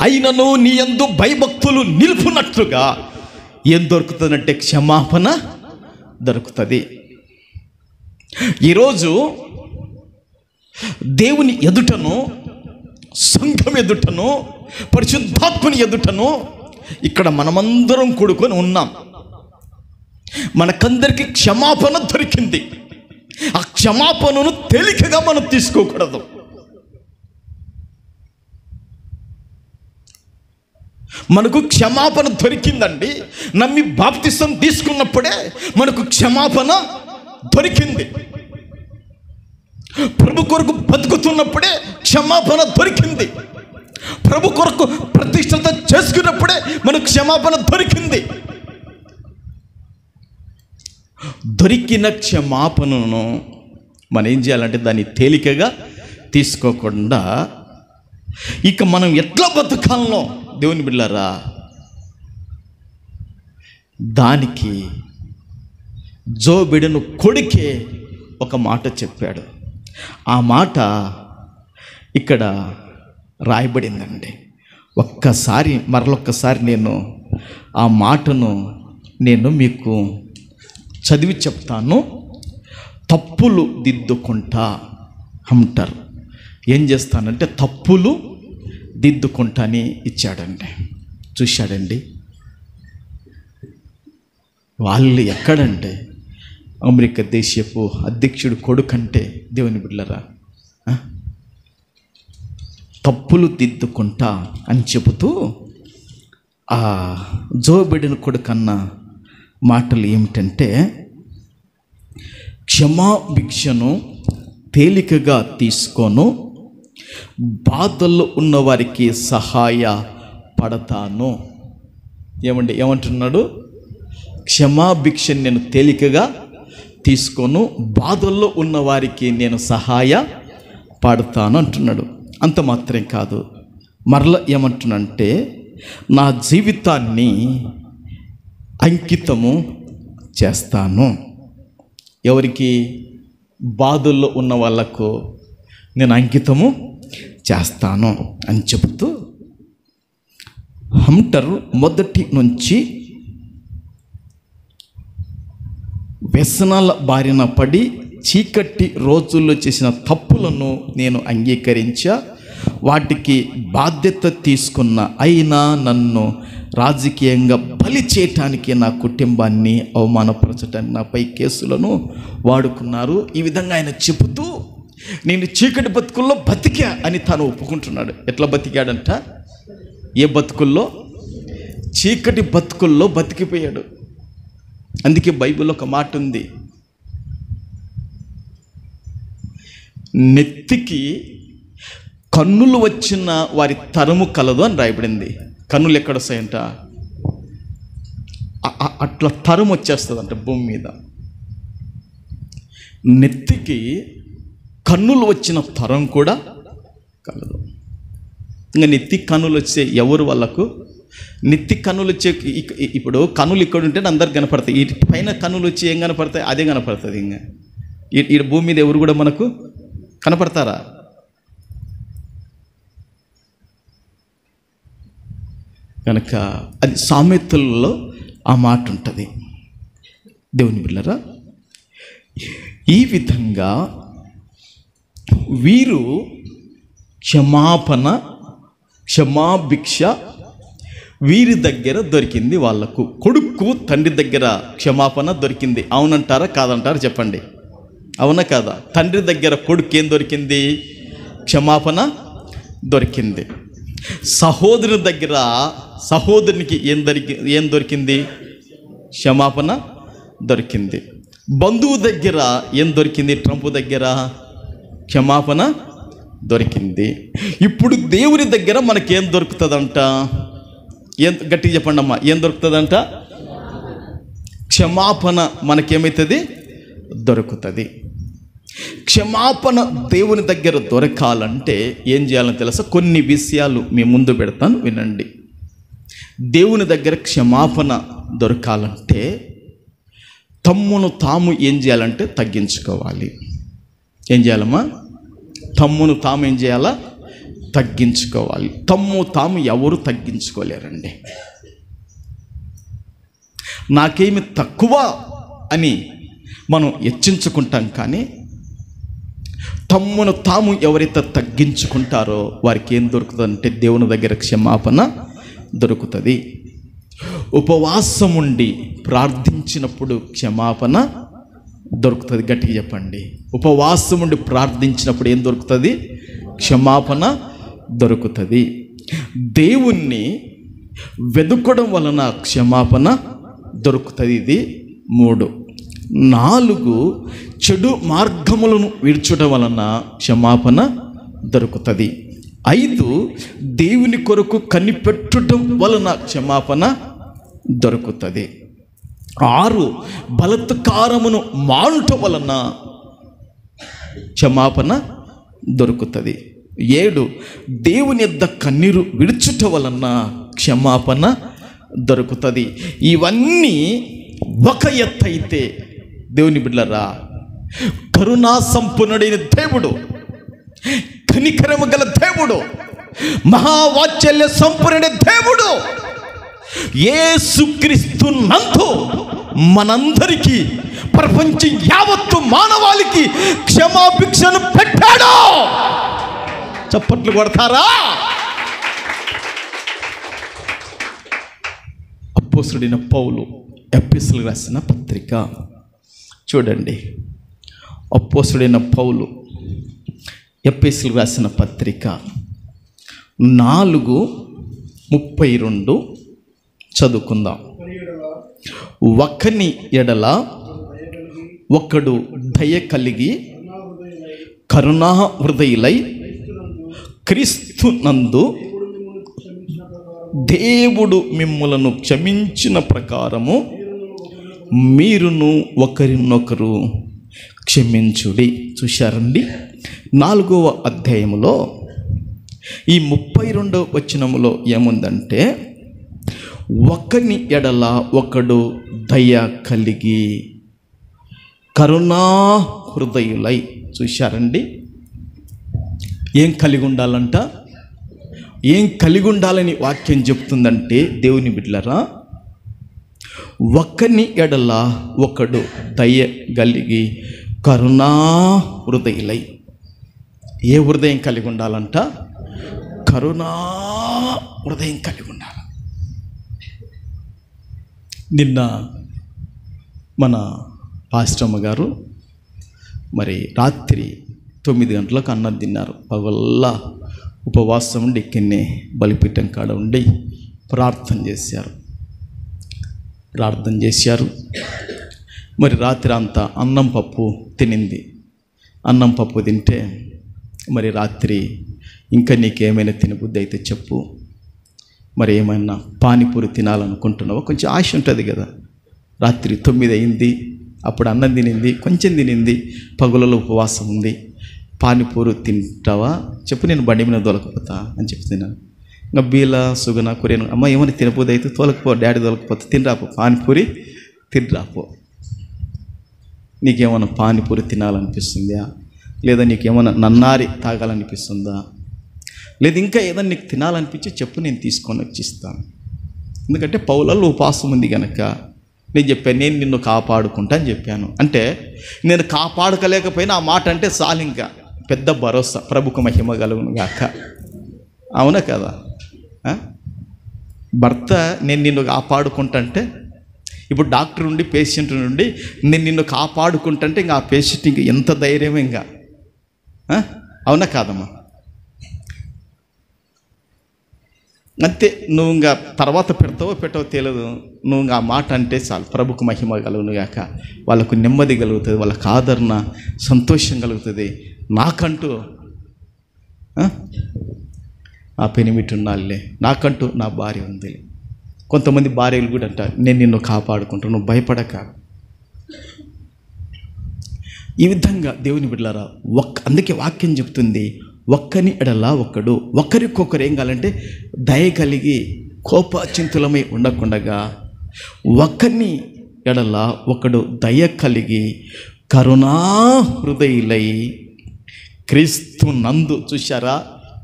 అయినను నీ యందు భయభక్తులు నిలుపునట్లుగా ఏం దొరుకుతుందంటే క్షమాపణ దొరుకుతుంది. ఈరోజు దేవుని ఎదుటను, సంఘం ఎదుటను, పరిశుద్ధాత్మని ఎదుటను ఇక్కడ మనమందరం కూడుకొని ఉన్నాం. మనకందరికీ క్షమాపణ దొరికింది. ఆ క్షమాపణను తేలికగా మనం తీసుకోకూడదు. మనకు క్షమాపణ దొరికిందండి. నమ్మి బాప్తిసం తీసుకున్నప్పుడే మనకు క్షమాపణ దొరికింది. ప్రభు కొరకు బతుకుతున్నప్పుడే క్షమాపణ దొరికింది. ప్రభు కొరకు ప్రతిష్టత చేసుకున్నప్పుడే మనకు క్షమాపణ దొరికింది. దొరికిన క్షమాపణను మనం ఏం చేయాలంటే దాన్ని తేలికగా తీసుకోకుండా ఇక మనం ఎట్లా బతుకాలనో దేవుని బిడ్డలారా, దానికి జో బైడెన్ కొడుకే ఒక మాట చెప్పాడు. ఆ మాట ఇక్కడ రాయబడిందండి. మరొక్కసారి నేను ఆ మాటను మీకు చదివి చెప్తాను. తప్పులు దిద్దుకుంటా హంటర్ ఏం చేస్తానంటే తప్పులు దిద్దుకుంటాని ఇచ్చాడండి. చూశాడండి, వాళ్ళు ఎక్కడంటే అమెరికా దేశపు అధ్యక్షుడు కొడుకంటే దేవుని బిడ్డలరా, తప్పులు దిద్దుకుంటా అని చెబుతూ ఆ జో బైడెన్ కొడుకన్న మాటలు ఏమిటంటే, క్షమాభిక్షను తేలికగా తీసుకోను, బాధల్లో ఉన్నవారికి సహాయపడతాను. ఏమంటున్నాడు? క్షమాభిక్షను నేను తేలికగా తీసుకోను, బాధల్లో ఉన్నవారికి నేను సహాయపడతాను అంటున్నాడు. అంత మాత్రం కాదు, మరలా ఏమంటున్నంటే నా జీవితాన్ని అంకితము చేస్తాను. ఎవరికి? బాధల్లో ఉన్న వాళ్ళకు నేను అంకితము చేస్తాను అని చెబుతూ హంటర్ మొదటి నుంచి వ్యసనాల బారిన పడి చీకటి రోజుల్లో చేసిన తప్పులను నేను అంగీకరించా, వాటికి బాధ్యత తీసుకున్న, అయినా నన్ను రాజకీయంగా బలి చేయటానికి, నా కుటుంబాన్ని అవమానపరచడానికి నాపై కేసులను వాడుకున్నారు. ఈ విధంగా ఆయన చెబుతూ నేను చీకటి బతుకుల్లో బతికా అని తాను ఒప్పుకుంటున్నాడు. ఎట్లా బతికాడంట? ఏ బతుకుల్లో? చీకటి బతుకుల్లో బతికిపోయాడు. అందుకే బైబిల్లో ఒక మాట ఉంది, నెత్తికి కన్నులు వచ్చిన వారి తరము కలదు అని రాయబడింది. కన్నులు ఎక్కడొస్తాయంట? అట్లా తరం వచ్చేస్తుందంట భూమి మీద. నెత్తికి కన్నులు వచ్చిన తరం కూడా కలదు. ఇంకా నెత్తి కన్నులు వచ్చే ఎవరు వాళ్ళకు? నెత్తి కన్నులు వచ్చే ఇప్పుడు కన్నులు ఇక్కడ ఉంటే అందరికి కనపడతాయి. ఈ పైన కన్నులు వచ్చి ఏం కనపడతాయి? అదే కనపడుతుంది. ఇంకా ఈ భూమి మీద ఎవరు కూడా మనకు కనపడతారా? కనుక అది సామెతల్లో ఆ మాట ఉంటుంది. దేవుని బిడ్డలారా, ఈ విధంగా వీరు క్షమాభిక్ష వీరి దగ్గర దొరికింది. వాళ్లకు కొడుకు తండ్రి దగ్గర క్షమాపణ దొరికింది. అవునంటారా కాదంటారా చెప్పండి? అవునా కాదా? తండ్రి దగ్గర కొడుకు ఏం దొరికింది? క్షమాపణ దొరికింది. సహోదరుని దగ్గర సహోదరునికి ఏం దొరికింది? క్షమాపణ దొరికింది. బంధువు దగ్గర ఏం దొరికింది? ట్రంప్ దగ్గర క్షమాపణ దొరికింది. ఇప్పుడు దేవుని దగ్గర మనకేం దొరుకుతుందంట? గట్టిగా చెప్పండి అమ్మా, ఏం దొరుకుతుందంట? క్షమాపణ మనకేమవుతుంది? దొరుకుతుంది. క్షమాపణ దేవుని దగ్గర దొరకాలంటే ఏం చేయాలని తెలుసా? కొన్ని విషయాలు మీ ముందు పెడతాను, వినండి. దేవుని దగ్గర క్షమాపణ దొరకాలంటే తమ్మును తాము ఏం చేయాలంటే తగ్గించుకోవాలి. ఏం చేయాలమ్మా? తమ్మును తాము ఏం చేయాలా? తగ్గించుకోవాలి. తమ్ము తాము ఎవరు తగ్గించుకోలేరండి. నాకేమి తక్కువ అని మనం హెచ్చించుకుంటాం, కానీ తమ్మును తాము ఎవరైతే తగ్గించుకుంటారో వారికి ఏం దొరుకుతుందంటే దేవుని దగ్గర క్షమాపణ దొరుకుతుంది. ఉపవాసం ఉండి ప్రార్థించినప్పుడు క్షమాపణ దొరుకుతుంది. గట్టిగా చెప్పండి. ఉపవాసం ఉండి ప్రార్థించినప్పుడు ఏం దొరుకుతుంది? క్షమాపణ దొరుకుతుంది. దేవుణ్ణి వెదుకడం వలన క్షమాపణ దొరుకుతుంది. ఇది 3. 4 చెడు మార్గములను విడిచడం వలన క్షమాపణ దొరుకుతుంది. 5 దేవుని కొరకు కనిపెట్టడం వలన క్షమాపణ దొరుకుతుంది. 6 బలాత్కారమును మానుట వలన క్షమాపణ దొరుకుతుంది. 7 దేవుని యొద్ద కన్నీరు విడుచుట వలన క్షమాపణ దొరుకుతుంది. ఇవన్నీ ఒక ఎత్తైతే దేవుని బిడ్డలారా, కరుణా సంపన్నుడైన దేవుడు, కనికరము గల దేవుడు, మహావాత్సల్య సంపన్నుడైన దేవుడు యేసుక్రీస్తు నందు మనందరికీ, ప్రపంచ యావత్తు మానవాళికి క్షమాభిక్షను పెట్టాడు. చప్పట్లు కొడతారా? అపోస్తలుడైన పౌలు ఎఫెసీయులకు రాసిన పత్రిక చూడండి. అపోస్తలుడైన పౌలు ఎఫెసీయులకు రాసిన పత్రిక 4:32 చదువుకుందాం. ఒకని ఎడల ఒకడు దయ కలిగి కరుణా హృదయులై క్రీస్తు నందు దేవుడు మిమ్ములను క్షమించిన ప్రకారము మీరును ఒకరినొకరు క్షమించుడి. చూశారండి, 4వ అధ్యాయములో ఈ 32వ వచనములో ఏముందంటే, ఒకని ఎడల ఒకడు దయ కలిగి కరుణా హృదయులై. చూశారండి, ఏం కలిగి ఉండాలంట? ఏం కలిగి ఉండాలని వాక్యం చెప్తుందంటే, దేవుని బిడ్డలారా, ఒకని ఎడల ఒకడు దయ కలిగి కరుణా హృదయులై. ఏ హృదయం కలిగి ఉండాలంట? కరుణా హృదయం కలిగి ఉండాలి. నిన్న మన పాస్టమ్మ గారు మరి రాత్రి 9 గంటలకు అన్నం తిన్నారు. పగల్లా ఉపవాసం ఉండి ఇక్కడనే బలిపీఠం కాడ ఉండి ప్రార్థన చేశారు. మరి రాత్రి అంతా అన్నం పప్పు తినింది. అన్నం పప్పు తింటే మరి రాత్రి ఇంకా నీకేమైనా తినబుద్ధి అయితే చెప్పు, మరి ఏమైనా పానీపూరి తినాలనుకుంటున్నావా? కొంచెం ఆశ ఉంటుంది కదా. రాత్రి 9 అయింది, అప్పుడు అన్నం తినింది, కొంచెం తినింది, పగులలో ఉపవాసం ఉంది, పానీపూరి తింటావా చెప్పు, నేను బండి మీద దొలకపోతా అని చెప్తున్నాను. ఇంకా బీల సుగన కొరియన్ అమ్మ ఏమైనా తినబుద్ధి అయితే తోలకపో, డాడీ తోలకపోతే తినరాపో, పానీపూరి తినరాపో. నీకేమైనా పానీపూరి తినాలనిపిస్తుందా? లేదా నీకేమైనా నన్నారి తాగాలనిపిస్తుందా? లేదు ఇంకా ఏదైనా నీకు తినాలనిపించి చెప్పు, నేను తీసుకొని వచ్చిస్తాను. ఎందుకంటే పౌలలో ఉపవాసం ఉంది కనుక నేను చెప్పాను, నేను నిన్ను కాపాడుకుంటా అని చెప్పాను. అంటే నేను కాపాడుకోలేకపోయినా ఆ మాట అంటే చాలు, ఇంకా పెద్ద భరోసా, ప్రభుకు మహిమ కలుగును గాక. అవునా కదా? భర్త నేను నిన్ను కాపాడుకుంటంటే, ఇప్పుడు డాక్టర్ నుండి పేషెంట్ నుండి నేను నిన్ను కాపాడుకుంటంటే ఇంకా ఆ పేషెంట్ ఇంకా ఎంత ధైర్యం ఇంకా. అవునా కాదమ్మా? అంతే, నువ్వు ఇంకా తర్వాత పెడతావో పెట్టవో తెలియదు, నువ్వు ఇంకా ఆ మాట అంటే చాలు, ప్రభుకు మహిమ కలుగును గాక. వాళ్ళకు నెమ్మది కలుగుతుంది, వాళ్ళకు ఆదరణ, సంతోషం కలుగుతుంది. నాకంటూ ఆ పెనిమిటి ఉన్నాళ్ళే, నాకంటూ నా భార్య ఉంది. కొంతమంది భార్యలు కూడా అంటారు, నేను నిన్ను కాపాడుకుంటాను, నువ్వు భయపడక. ఈ విధంగా దేవుని బిడ్డలారా, అందుకే వాక్యం చెప్తుంది, ఒక్కని ఎడల ఒకడు, ఒకరికొకరు ఏం కావాలంటే దయ కలిగి కోపచింతులమై ఉండకుండగా, ఒకరిని ఎడల ఒకడు దయ కలిగి కరుణా హృదయులై క్రీస్తు నందు, చూశారా,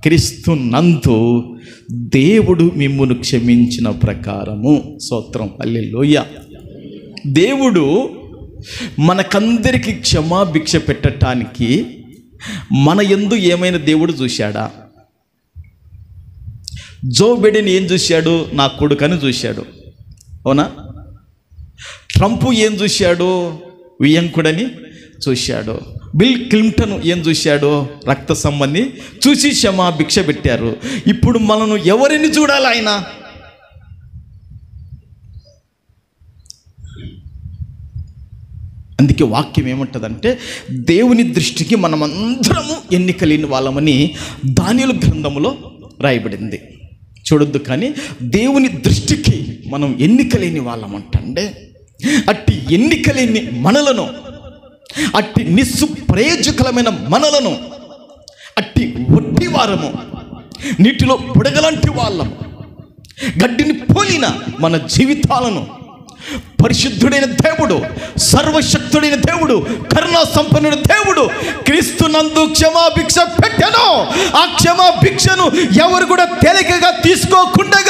క్రీస్తు నందు దేవుడు మిమ్మును క్షమించిన ప్రకారము. స్తోత్రం, హల్లెలూయా. దేవుడు మనకందరికీ క్షమాభిక్ష పెట్టడానికి మన యందు ఏమైనా దేవుడు చూశాడా? జో బైడెన్ ఏం చూశాడు? నా కొడుకని చూశాడు. అవునా? ట్రంప్ ఏం చూశాడు? వియంకుడని చూశాడు. బిల్ క్లింటన్ ఏం చూశాడు? రక్త సంబంధి చూసి క్షమాభిక్ష పెట్టారు. ఇప్పుడు మనను ఎవరిని చూడాలి ఆయన? అందుకే వాక్యం ఏమంటుందంటే, దేవుని దృష్టికి మనమందరము ఎన్నిక లేని వాళ్ళమని దానియేలు గ్రంథములో రాయబడింది. చూడొద్దు, కానీ దేవుని దృష్టికి మనం ఎన్నిక లేని వాళ్ళమంటే, అట్టి ఎన్నిక లేని మనలను, అట్టి నిస్సుప్రయోజకమైన మనలను, అట్టి వడ్డీ వారము, నీటిలో బుడగలాంటి వాళ్ళము, గడ్డిని పోలిన మన జీవితాలను పరిశుద్ధుడైన దేవుడు, సర్వశక్తుడైన దేవుడు, కరుణా సంపన్నుడైన దేవుడు క్రీస్తునందు క్షమాభిక్ష పెట్టెను. ఆ క్షమాభిక్షను ఎవరు కూడా తేలికగా తీసుకోకుండా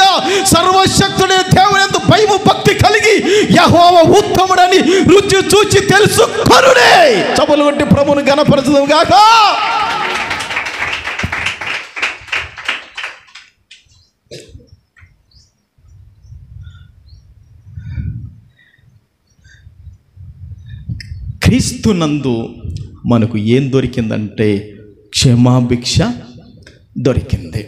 సర్వశక్తుడైన దేవుడందు భయము భక్తి కలిగి యెహోవా ఉత్తముడని రుచి చూచి తెలుసుకొనుడే. చప్పలు కొట్టి ప్రభువును ఘనపరచుదాం గాక. క్రీస్తునందు మనకు ఏం దొరికిందంటే క్షమాభిక్ష దొరికింది.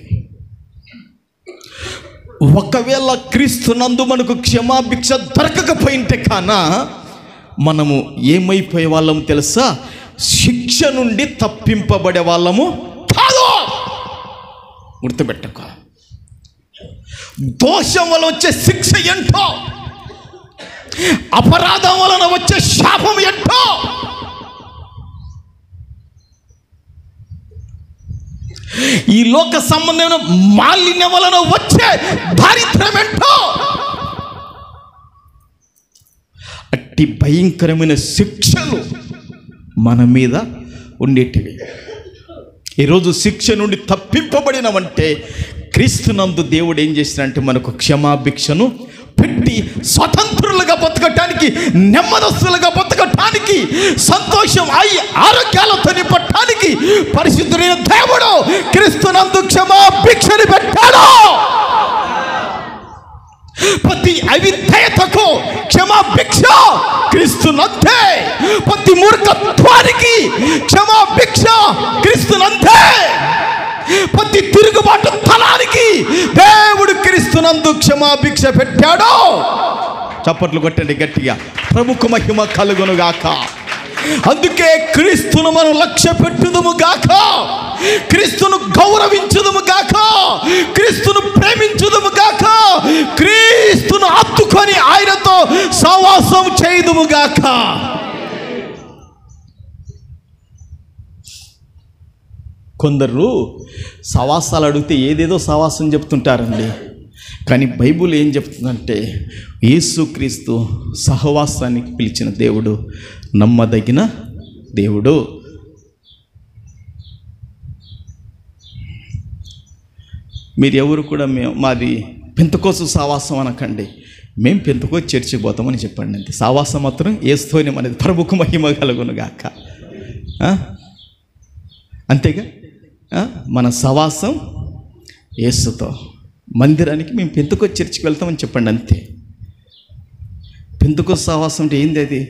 ఒకవేళ క్రీస్తునందు మనకు క్షమాభిక్ష దొరకకపోయింటే కానా మనము ఏమైపోయే వాళ్ళము తెలుసా? శిక్ష నుండి తప్పింపబడే వాళ్ళము కాదు. గుర్తుపెట్టుకో, దోషం వల్ల వచ్చే శిక్ష ఏంటో, అపరాధం వలన వచ్చే శాపం ఏంటో, ఈ లోక సంబంధమైన మాలిన్యం వలన వచ్చే దారిద్ర్యం ఏంటో, అట్టి భయంకరమైన శిక్షలు మన మీద ఉండేటివి. ఈరోజు శిక్ష నుండి తప్పింపబడినవంటే క్రీస్తునందు దేవుడు ఏం చేసినంటే మనకు క్షమాభిక్షను పెట్టి స్వతంత్రులుగా బతకటానికి, నెమ్మదస్తులుగా బతకటానికి, సంతోషం ఆరోగ్యాలతో నింపటానికి పరిశుద్ధుడైన దేవుడు క్రీస్తునందు క్షమాభిక్షని పెట్టాడు. ప్రతి అవిధేయతకు క్షమాభిక్ష క్రీస్తునందే, ప్రతి మూర్ఖత్వానికి క్షమాభిక్ష క్రీస్తునందే, ప్రతి తిరుగుబాటు తలానికి దేవుడు క్రీస్తునందు క్షమాభిక్ష పెట్టాడు. చప్పట్లు కొట్టండి గట్టిగా, ప్రభుకు మహిమ కలుగును గాక. అందుకే క్రీస్తును మనం లక్ష్య పెట్టుదుము గాక, క్రీస్తును గౌరవించుదుము గాక, క్రీస్తును ప్రేమించుదుము గాక, క్రీస్తును హత్తుకొని ఆయనతో సహవాసం చేయుదుము గాక. కొందరు సహవాసాలు అడిగితే ఏదేదో సహవాసం చెప్తుంటారండి. కానీ బైబుల్ ఏం చెప్తుందంటే యేసుక్రీస్తు సహవాసానికి పిలిచిన దేవుడు నమ్మదగిన దేవుడు. మీరు ఎవరు కూడా మాది పెంతెకోస్తు సహవాసం అనకండి, మేము పెంతెకోస్తు చర్చికి పోతామని చెప్పండి అంతే. సహవాసం మాత్రం యేసుతోనే మనది, ప్రభువుకు మహిమ కలుగును గాక. అంతేగా, మన సహవాసం యేసుతో. మందిరానికి మేము పెంతెకోస్తు చర్చికి వెళ్తామని చెప్పండి అంతే. పెంతెకోస్తు సహవాసం అంటే ఏంది అది?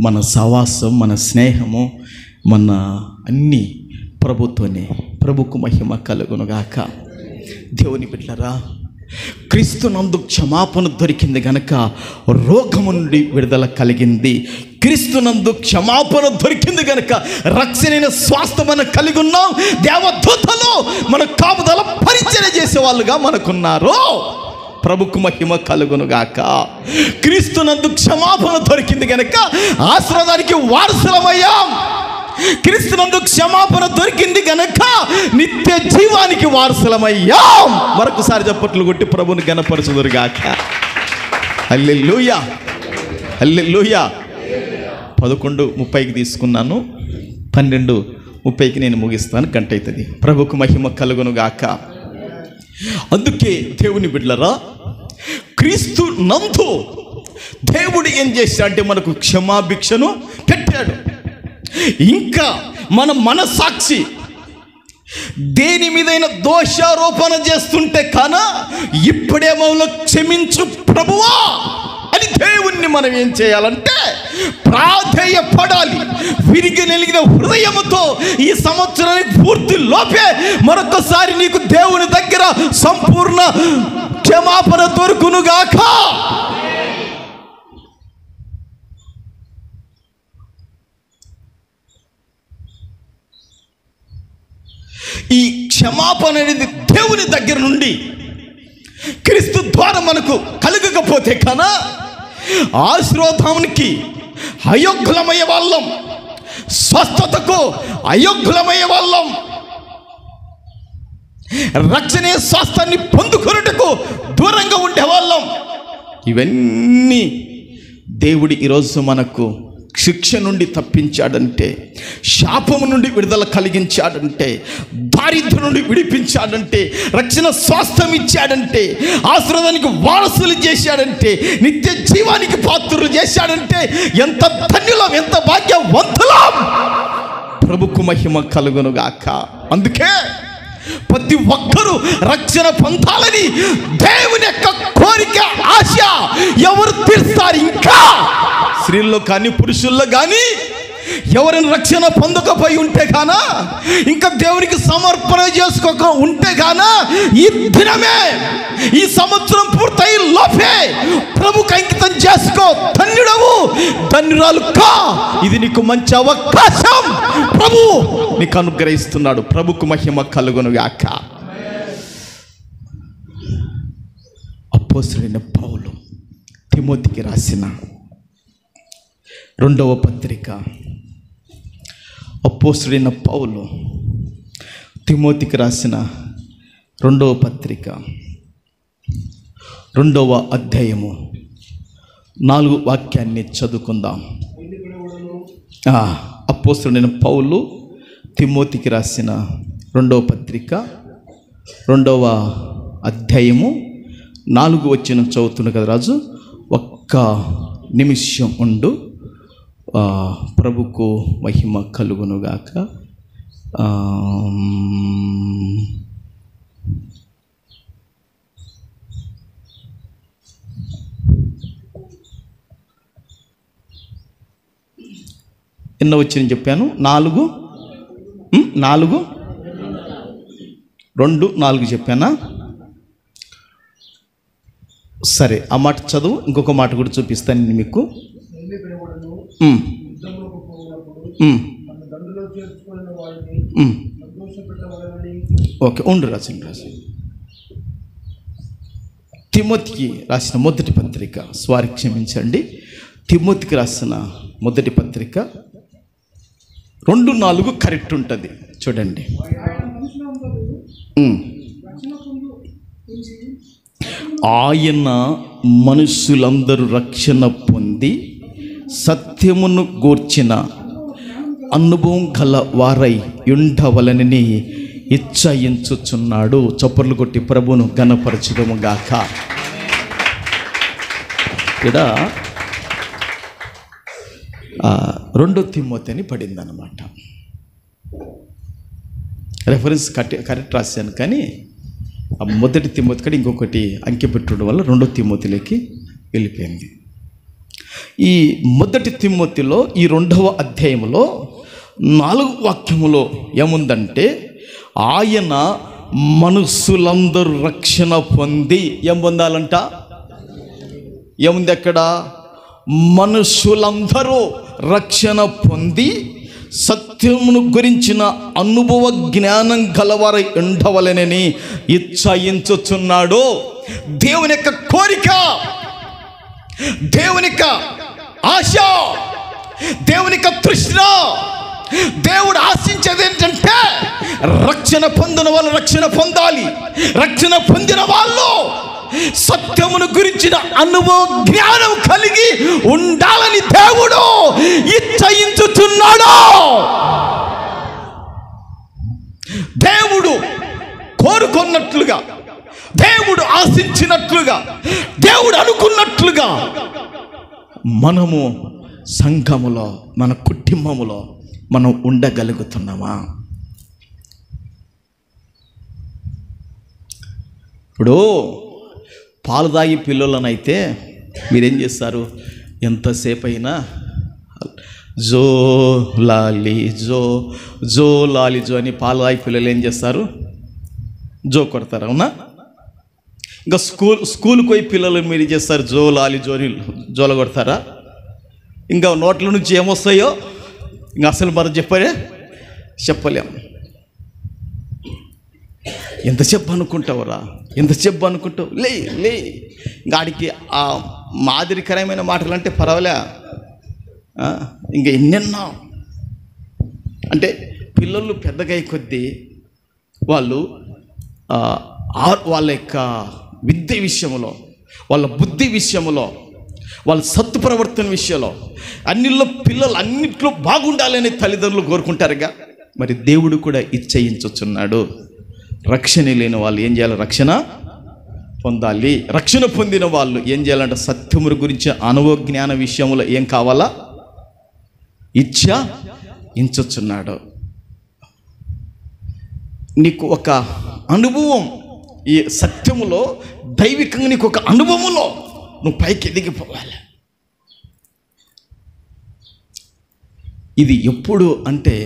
మన సహవాసం, మన స్నేహము, మన అన్నీ ప్రభుతోనే. ప్రభుకు మహిమ కలుగును గాక. దేవుని బిడ్డలారా, క్రీస్తునందు క్షమాపణ దొరికింది గనక రోగము నుండి విడుదల కలిగింది. క్రీస్తునందు క్షమాపణ దొరికింది గనక రక్షణైన స్వాస్థ్యం మనం కలిగి ఉన్నాం. దేవదూతలు మన కాపుదల పరిచర్య చేసే వాళ్ళుగా మనకున్నారు. ప్రభుకు మహిమ కలుగును గాక. క్రీస్తునందు క్షమాపణ దొరికింది గనక ఆశీర్వాదానికి వారసులమయ్యాం. క్రీస్తునందు క్షమాపణ దొరికింది గనక నిత్య జీవానికి వారసులమయ్యాం. మరొకసారి చప్పట్లు కొట్టి ప్రభుని ఘనపరచుదురు గాక. హల్లెలూయా, హల్లెలూయా. 11:30కి తీసుకున్నాను, 12:30కి నేను ముగిస్తాను. గంట అవుతుంది. ప్రభుకు మహిమ కలుగును గాక. అందుకే దేవుని బిడ్డలారా, క్రీస్తు నందు దేవుడు ఏం చేశాడంటే మనకు క్షమాభిక్షను పెట్టాడు. ఇంకా మన మనసాక్షి దేని మీదైనా దోషారోపణ చేస్తుంటే కానా ఇప్పుడే మమ్మల్ని క్షమించు ప్రభువా అని దేవుణ్ణి మనం ఏం చేయాలంటే ప్రాధేయపడాలి. విరిగి నెలిగిన హృదయముతో ఈ సంవత్సరానికి పూర్తి లోపే మరొకసారి నీకు దేవుని దగ్గర సంపూర్ణ క్షమాపణ దొరుకునుగాక. ఈ క్షమాపణ అనేది దేవుని దగ్గర నుండి క్రీస్తు ద్వారా మనకు కలగకపోతే కన్నా ఆశీర్వాదానికి అయోగ్యులమయ్యే వాళ్ళం, స్వస్థతకు అయోగ్యులమయ్యే వాళ్ళం, రక్షణ స్వాస్థాన్ని పొందుకొనుటకు దూరంగా ఉండేవాళ్ళం. ఇవన్నీ దేవుడు ఈరోజు మనకు శిక్ష నుండి తప్పించాడంటే, శాపము నుండి విడుదల కలిగించాడంటే, దారిద్ర్యం నుండి విడిపించాడంటే, రక్షణ స్వాస్థ్యం ఇచ్చాడంటే, ఆశీర్వాదానికి వారసులు చేశాడంటే, నిత్య జీవానికి పాత్రలు చేశాడంటే ఎంత ధన్యులం, ఎంత భాగ్యవంతులం. ప్రభుకు మహిమ కలుగునుగాక. అందుకే ప్రతి ఒక్కరూ రక్షణ పొందాలని దేవుని యొక్క కోరిక, ఆశ ఎవరు తీర్స్తారు? ఇంకా స్త్రీల్లో కానీ పురుషుల్లో కానీ ఎవరైనా రక్షణ పొందకపోయి ఉంటే గానా, ఇంకా దేవునికి సమర్పణ చేసుకోక ఉంటే గానా, ఈ దినమే, ఈ సంవత్సరం పూర్తయి లోపే ప్రభుకు అంకితం చేసుకో. ధన్యుడవు, ధన్యురాలు కా. ఇది నీకు మంచి అవకాశం ప్రభు నీకు అనుగ్రహిస్తున్నాడు. ప్రభుకు మహిమ కలుగునుగాక. అపోస్తలుడైన పౌలు తిమోతికి రాసిన 2వ పత్రిక. అపోస్తలుడైన పౌలు తిమోతికి రాసిన 2వ పత్రిక 2వ అధ్యాయము 4వ వాక్యాన్ని చదువుకుందాం. అపోస్తలుడైన పౌలు తిమోతికి రాసిన 2వ పత్రిక 2వ అధ్యాయము 4వ వచనం చదువుతున్న కదా రాజు. ఒక్క నిమిషం ఉండు. ప్రభుకు మహిమ కలుగునుగాక. ఎన్నో వచ్చిన చెప్పాను? 4:2-4 చెప్పానా? సరే, ఆ మాట చదువు. ఇంకొక మాట కూడా చూపిస్తాను నేను మీకు. ఓకే, ఉండు రాసింది. తిమోతికి రాసిన మొదటి పత్రిక, క్షమించండి, తిమోతికి రాసిన మొదటి పత్రిక 2:4 కరెక్ట్ ఉంటుంది చూడండి. ఆయన మనుషులందరూ రక్షణ పొంది సత్యమును గూర్చిన అనుభవం గల వారై ఉండవలనని ఇచ్చయించుచున్నాడు. చప్పర్లు కొట్టి ప్రభువును ఘనపరచుదము గాక. ఇక్కడ 2 తిమోతి అని పడింది అన్నమాట. రెఫరెన్స్ కరెక్ట్ రాశాను, కానీ ఆ మొదటి తిమోతి కూడా ఇంకొకటి అంకె పెట్టడం వల్ల 2 తిమోతిలోకి వెళ్ళిపోయింది. ఈ మొదటి తిమోతిలో ఈ 2వ అధ్యాయంలో 4వ వాక్యములో ఏముందంటే, ఆయన మనుషులందరూ రక్షణ పొంది ఏం పొందాలంట? ఏముంది అక్కడ? మనుషులందరూ రక్షణ పొంది సత్యమును గురించిన అనుభవ జ్ఞానం గలవారై ఉండవలెనని ఇచ్చయించుచున్నాడు. దేవుని యొక్క కోరిక, దేవుని యొక్క ఆశ, దేవుని యొక్క తృష్ణ, దేవుడు ఆశించేది ఏంటంటే రక్షణ పొందిన వాళ్ళు రక్షణ పొందాలి. రక్షణ పొందిన వాళ్ళు సత్యమును గురించిన అనుభవ జ్ఞానం కలిగి ఉండాలని దేవుడు ఇచ్చయించుచున్నాడు. దేవుడు కోరుకున్నట్లుగా, దేవుడు ఆశించినట్లుగా, దేవుడు అనుకున్నట్లుగా మనము సంఘములో, మన కుటుంబములో మనం ఉండగలుగుతున్నామా? ఇప్పుడు పాలు తాగి పిల్లలనైతే మీరేం చేస్తారు? ఎంతసేపు అయినా జో లాలి జో జో లాలి జో అని పాలు తాగి పిల్లలు ఏం చేస్తారు? జో కొడతారు, అవునా? ఇంకా స్కూల్కి పోయి పిల్లలు మీరు చేస్తారు జో లాలి జోని జోల కొడతారా? ఇంకా నోట్ల నుంచి ఏమొస్తాయో ఇంకా అసలు మనం చెప్పలేము. ఎంతసేపు అనుకుంటావురా, ఎంతసేపు అనుకుంటావు? లే ఇంకా ఆడికి ఆ మాదిరికరమైన మాటలు అంటే పర్వాలే, ఇంకా ఎన్నెన్నో. అంటే పిల్లలు పెద్దగా కొద్దీ వాళ్ళు వాళ్ళ యొక్క విద్య విషయంలో, వాళ్ళ బుద్ధి విషయంలో, వాళ్ళ సత్తు ప్రవర్తన విషయంలో అన్నిట్లో పిల్లలు అన్నిట్లో బాగుండాలని తల్లిదండ్రులు కోరుకుంటారుగా. మరి దేవుడు కూడా ఇచ్చయించుచున్నాడు. రక్షణ లేని వాళ్ళు ఏం చేయాలి? రక్షణ పొందాలి. రక్షణ పొందిన వాళ్ళు ఏం చేయాలంటే సత్యముల గురించి అనుభవ జ్ఞాన విషయంలో ఏం కావాలా? ఇచ్చయించుచున్నాడు. నీకు ఒక అనుభవం, ఈ సత్యములో దైవికంగా నీకు ఒక అనుభవంలో నువ్వు పైకి ఎదిగిపోవాలి. ఇది ఎప్పుడు అంటే,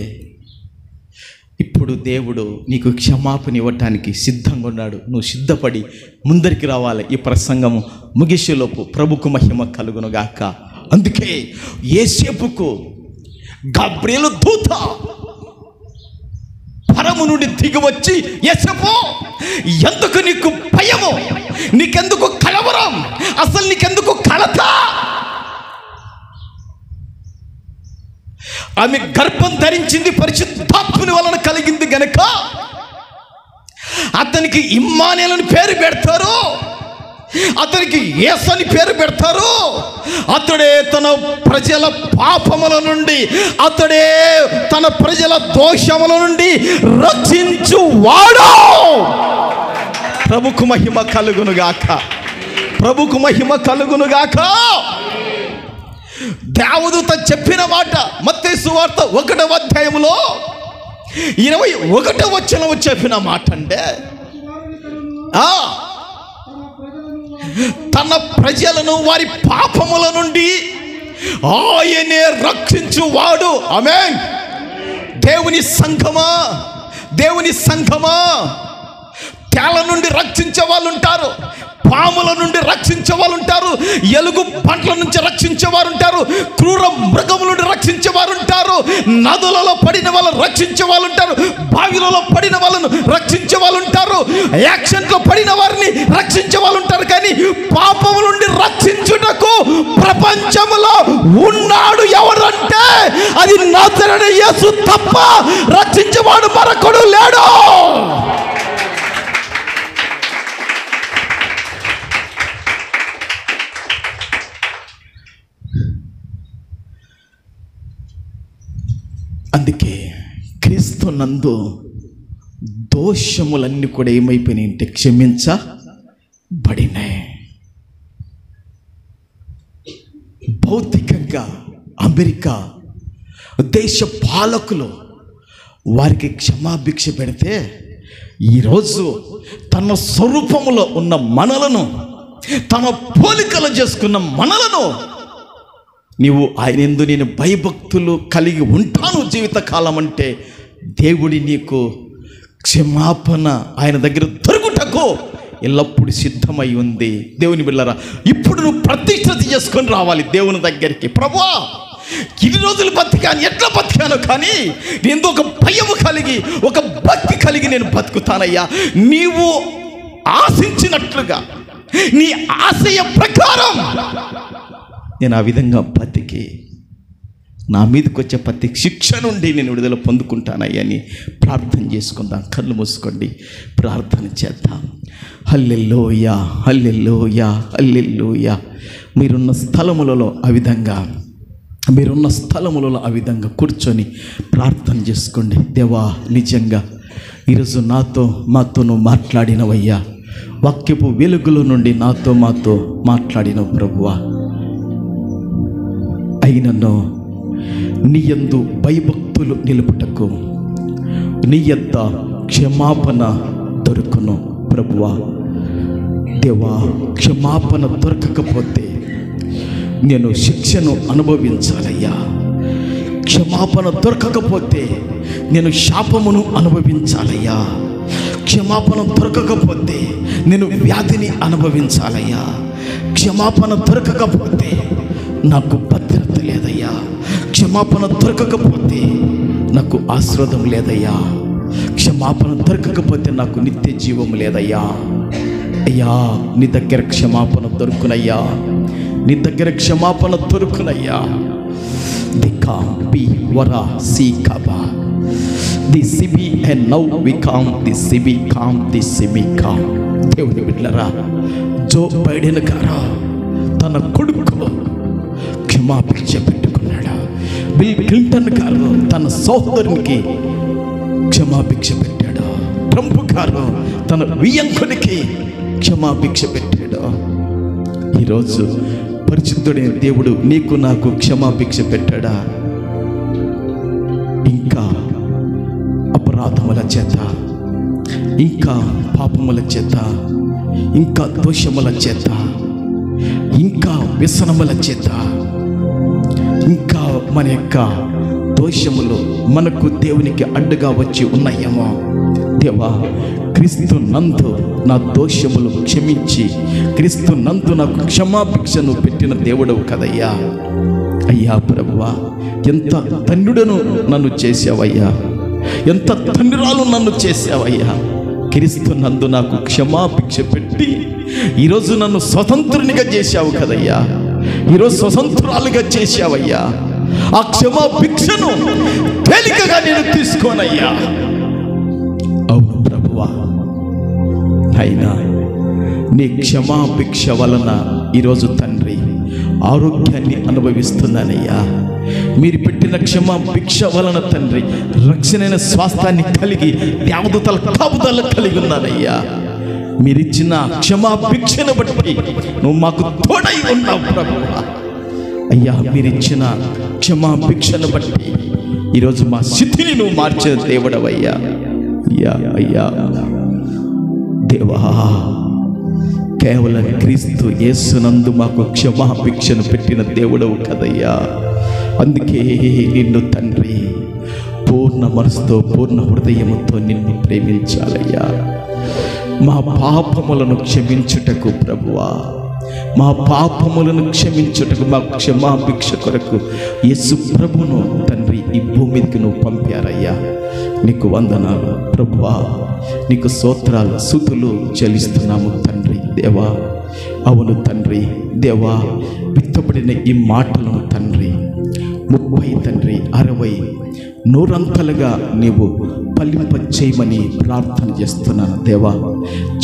ఇప్పుడు దేవుడు నీకు క్షమాపణ ఇవ్వటానికి సిద్ధంగా ఉన్నాడు. నువ్వు సిద్ధపడి ముందరికి రావాలి. ఈ ప్రసంగము ముగిసేలోపు ప్రభుకు మహిమ కలుగునుగాక. అందుకే యేసేపుకు గబ్రియలు దూత పరము నుండి దిగి వచ్చి, యేసేపు ఎందుకు నీకు భయము, నీకెందుకు కలవరం, అసలు నీకెందుకు కలత? ఆమె గర్భం ధరించింది పరిశుద్ధాత్ముని వలన కలిగింది గనక అతనికి ఇమ్మానుయేలు పేరు పెడతారు, అతనికి యేసు అని పేరు పెడతారు. అతడే తన ప్రజల పాపముల నుండి, అతడే తన ప్రజల దోషముల నుండి రక్షించువాడు. ప్రభుకు మహిమ కలుగునుగాక, ప్రభుకు మహిమ కలుగునుగాక. దేవదూత చెప్పిన మాట మత్తయి సువార్త 1వ అధ్యాయములో 21వ వచనము చెప్పిన మాట అంటే, తన ప్రజలను వారి పాపముల నుండి ఆయనే రక్షించువాడు. ఆమేన్. దేవుని సంఘమా, దేవుని సంఘమా, తేళ్ల నుండి రక్షించే వాళ్ళు ఉంటారు, పాముల నుండి రక్షించే వాళ్ళు ఉంటారు, ఎలుగు పంటల నుంచి రక్షించే వారు ఉంటారు, క్రూర మృగముల నుండి రక్షించే వారు ఉంటారు, నదులలో పడిన వాళ్ళను రక్షించే వాళ్ళు ఉంటారు, బావిలలో పడిన వాళ్ళను రక్షించే వాళ్ళు ఉంటారు, యాక్సిడెంట్లో పడిన వారిని రక్షించే వాళ్ళు ఉంటారు. కానీ పాపము నుండి రక్షించుటకు ప్రపంచంలో ఉన్నాడు ఎవరంటే అది నజరేయుడైన యేసు తప్ప రక్షించేవాడు మరొకడు లేడు. అందుకే క్రీస్తు నందు దోషములన్నీ కూడా ఏమైపోయినాయి అంటే క్షమించబడినాయి. భౌతికంగా అమెరికా దేశ పాలకులు వారికి క్షమాభిక్ష పెడితే ఈరోజు తన స్వరూపములో ఉన్న మనలను, తన పోలికలు చేసుకున్న మనలను నీవు ఆయనందు నేను భయభక్తులు కలిగి ఉంటాను జీవితకాలం అంటే దేవుడి నీకు క్షమాపణ ఆయన దగ్గర దొరుకుటకు ఎల్లప్పుడూ సిద్ధమై ఉంది. దేవుని బిడ్డలారా, ఇప్పుడు నువ్వు ప్రతిష్ఠ చేసుకొని రావాలి దేవుని దగ్గరికి. ప్రభువా, ఇన్ని రోజులు బతికాను, ఎట్లా బతికాను, కానీ నేను ఒక భయము కలిగి ఒక భక్తి కలిగి నేను బతుకుతానయ్యా. నీవు ఆశించినట్లుగా నీ ఆశయ ప్రకారం నేను ఆ విధంగా బతికి నా మీదకి వచ్చే ప్రతి శిక్ష నుండి నేను విడుదల పొందుకుంటానయ్యా అని ప్రార్థన చేసుకుందాం. కళ్ళు మూసుకోండి, ప్రార్థన చేద్దాం. హల్లెలూయా, హల్లెలూయా, హల్లెలూయా. మీరున్న స్థలములలో ఆ విధంగా కూర్చొని ప్రార్థన చేసుకోండి. దేవా, నిజంగా ఈరోజు మాతో నువ్వు మాట్లాడినవయ్యా. వాక్యపు వెలుగులో నుండి మాతో మాట్లాడినవు ప్రభువా. అయినను నీ యందు భయభక్తులు నిలుపుటకు నీ యొద్ద క్షమాపణ దొరుకును ప్రభువా. దేవా, క్షమాపణ దొరకకపోతే నేను శిక్షను అనుభవించాలయ్యా. క్షమాపణ దొరకకపోతే నేను శాపమును అనుభవించాలయ్యా. క్షమాపణ దొరకకపోతే నేను వ్యాధిని అనుభవించాలయ్యా. క్షమాపణ దొరకకపోతే నాకు భద్రత లేదయ్యా. క్షమాపణ దొరకకపోతే నాకు ఆశ్రదం లేదయ్యా. క్షమాపణ దొరకకపోతే నాకు నిత్య జీవం లేదయ్యా. అయ్యా, నీ దగ్గర క్షమాపణ దొరుకునయ్యా. నీ దగ్గర క్షమాపణ దొరుకునయ్యా. ది కామ్ బి వరా సి కబా ది సిబి అండ్ నౌ వి కామ్ ది సిబి కామ్ ది సిబి కామ్. దేవుని బిడ్డలారా, జో బైడెన్ గారు తన కొడుకు క్షమాభిక్ష పెట్టుకున్నాడు. బిల్ క్లింటన్ గారు తన సహోదరునికి క్షమాభిక్ష పెట్టాడు. ట్రంప్ గారు తన వియంకునికి క్షమాభిక్ష పెట్టాడు. ఈరోజు పరిశుద్ధుడైన దేవుడు నీకు నాకు క్షమాభిక్ష పెట్టాడా? ఇంకా అపరాధముల చేత, ఇంకా పాపముల చేత, ఇంకా దోషముల చేత, ఇంకా వ్యసనముల చేత, ఇంకా మన యొక్క దోషములు మనకు దేవునికి అడ్డుగా వచ్చి ఉన్నాయేమో. దేవా, క్రీస్తు నందు నా దోషములు క్షమించి క్రీస్తు నందు నాకు క్షమాభిక్షను పెట్టిన దేవుడవు కదయ్యా. అయ్యా ప్రభువా, ఎంత ధన్యుడను నన్ను చేసావయ్యా, ఎంత ధన్యురాలు నన్ను చేసావయ్యా. క్రీస్తు నందు నాకు క్షమాభిక్ష పెట్టి ఈరోజు నన్ను స్వతంత్రునిగా చేశావు కదయ్యా. ఈరోజు స్వతంత్రాలుగా చేశావయ్యా. ఆ క్షమాభిక్షను తేలికగా నేను తీసుకోనయ్యా. అవును ప్రభువా, అయినా నీ క్షమాభిక్ష వలన ఈరోజు తండ్రి ఆరోగ్యాన్ని అనుభవిస్తున్నానయ్యా. మీరు పెట్టిన క్షమాభిక్ష వలన తండ్రి రక్షణైన స్వాస్థాన్ని కలిగి దేవదూతల కాపుదల కలిగి ఉన్నానయ్యా. మీరిచ్చిన క్షమాభిక్షను బట్టి నువ్వు మాకు తోడై ఉన్నావు ప్రభువా. అయ్యా, మీరిచ్చిన క్షమాభిక్షను బట్టి ఈరోజు మా స్థితిని నువ్వు మార్చిన దేవుడవయ్యా. అయ్యా అయ్యా దేవా, కేవలం క్రీస్తు యేసునందు మాకు క్షమాభిక్షను పెట్టిన దేవుడవు కదయ్యా. అందుకే నిన్ను తండ్రి పూర్ణ మనసుతో పూర్ణ హృదయముతో నిన్ను ప్రేమించాలయ్యా. మా పాపములను క్షమించుటకు ప్రభువా, మా పాపములను క్షమించుటకు మా క్షమాభిక్ష కొరకు యేసు ప్రభును తండ్రి ఈ భూమి మీదకి నువ్వు పంపారయ్యా. నీకు వందనాలు ప్రభువా, నీకు స్తోత్రాలు స్తుతులు చెల్లిస్తున్నాము తండ్రి. దేవా, అవును తండ్రి, దేవా, విత్తబడిన ఈ మాటలను తండ్రి 30 తండ్రి 60 నూరంతలుగా నీవు ఫలింప చేయమని ప్రార్థన చేస్తున్నాను దేవా.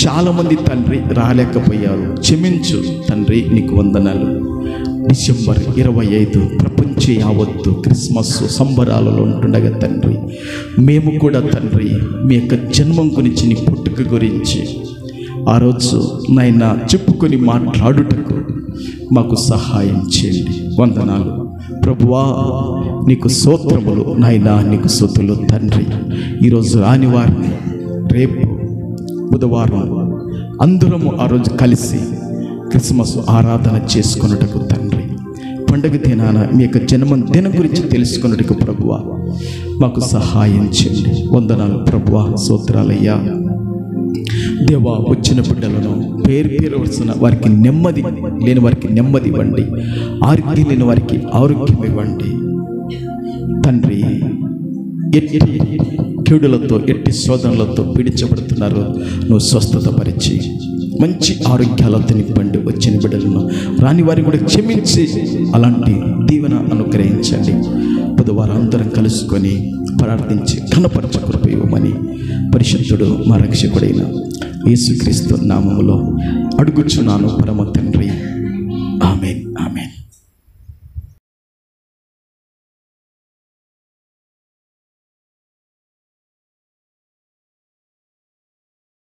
చాలామంది తండ్రి రాలేకపోయారు, క్షమించు తండ్రి. నీకు వందనాలు. డిసెంబర్ 25 ప్రపంచ యావత్తు క్రిస్మస్ సంబరాలలో ఉంటుండగా తండ్రి, మేము కూడా తండ్రి మీ యొక్క జన్మం గురించి, నీ పుట్టుక గురించి ఆ రోజు నాయనా చెప్పుకొని మాట్లాడుటకు మాకు సహాయం చేయండి. వందనాలు ప్రభువా, నీకు స్తోత్రములు నాయనా, నీకు స్తుతులు తండ్రి. ఈరోజు రాని వారిని రేపు బుధవారం అందరము ఆ రోజు కలిసి క్రిస్మస్ ఆరాధన చేసుకున్నటకు తండ్రి, పండుగ దినాన మీ యొక్క జన్మదినం గురించి తెలుసుకున్నటకు ప్రభువా మాకు సహాయం చేయండి. వందనాలు ప్రభువా, స్తోత్రాలయ్యా. దేవా, వచ్చిన బిడ్డలను పేరు వరుసన వారికి నెమ్మది లేని వారికి నెమ్మది ఇవ్వండి, ఆరోగ్యం లేని వారికి ఆరోగ్యం ఇవ్వండి తండ్రి. ఎట్టి కీడులతో, ఎట్టి శోధనలతో పీడించబడుతున్నారు నువ్వు స్వస్థత పరిచి మంచి ఆరోగ్యాలతో నింపండి. వచ్చిన బిడ్డలను రాని వారిని కూడా క్షమించి అలాంటి దీవెన అనుగ్రహించండి. బుధవారం అందరం కలుసుకొని ప్రార్థించి ఘనపరచ కృప ఇవ్వమని పరిశుద్ధుడు మా రక్షకుడైన యేసుక్రీస్తు నామములో అడుగుచున్నాను పరమ తండ్రి. ఆమేన్, ఆమేన్.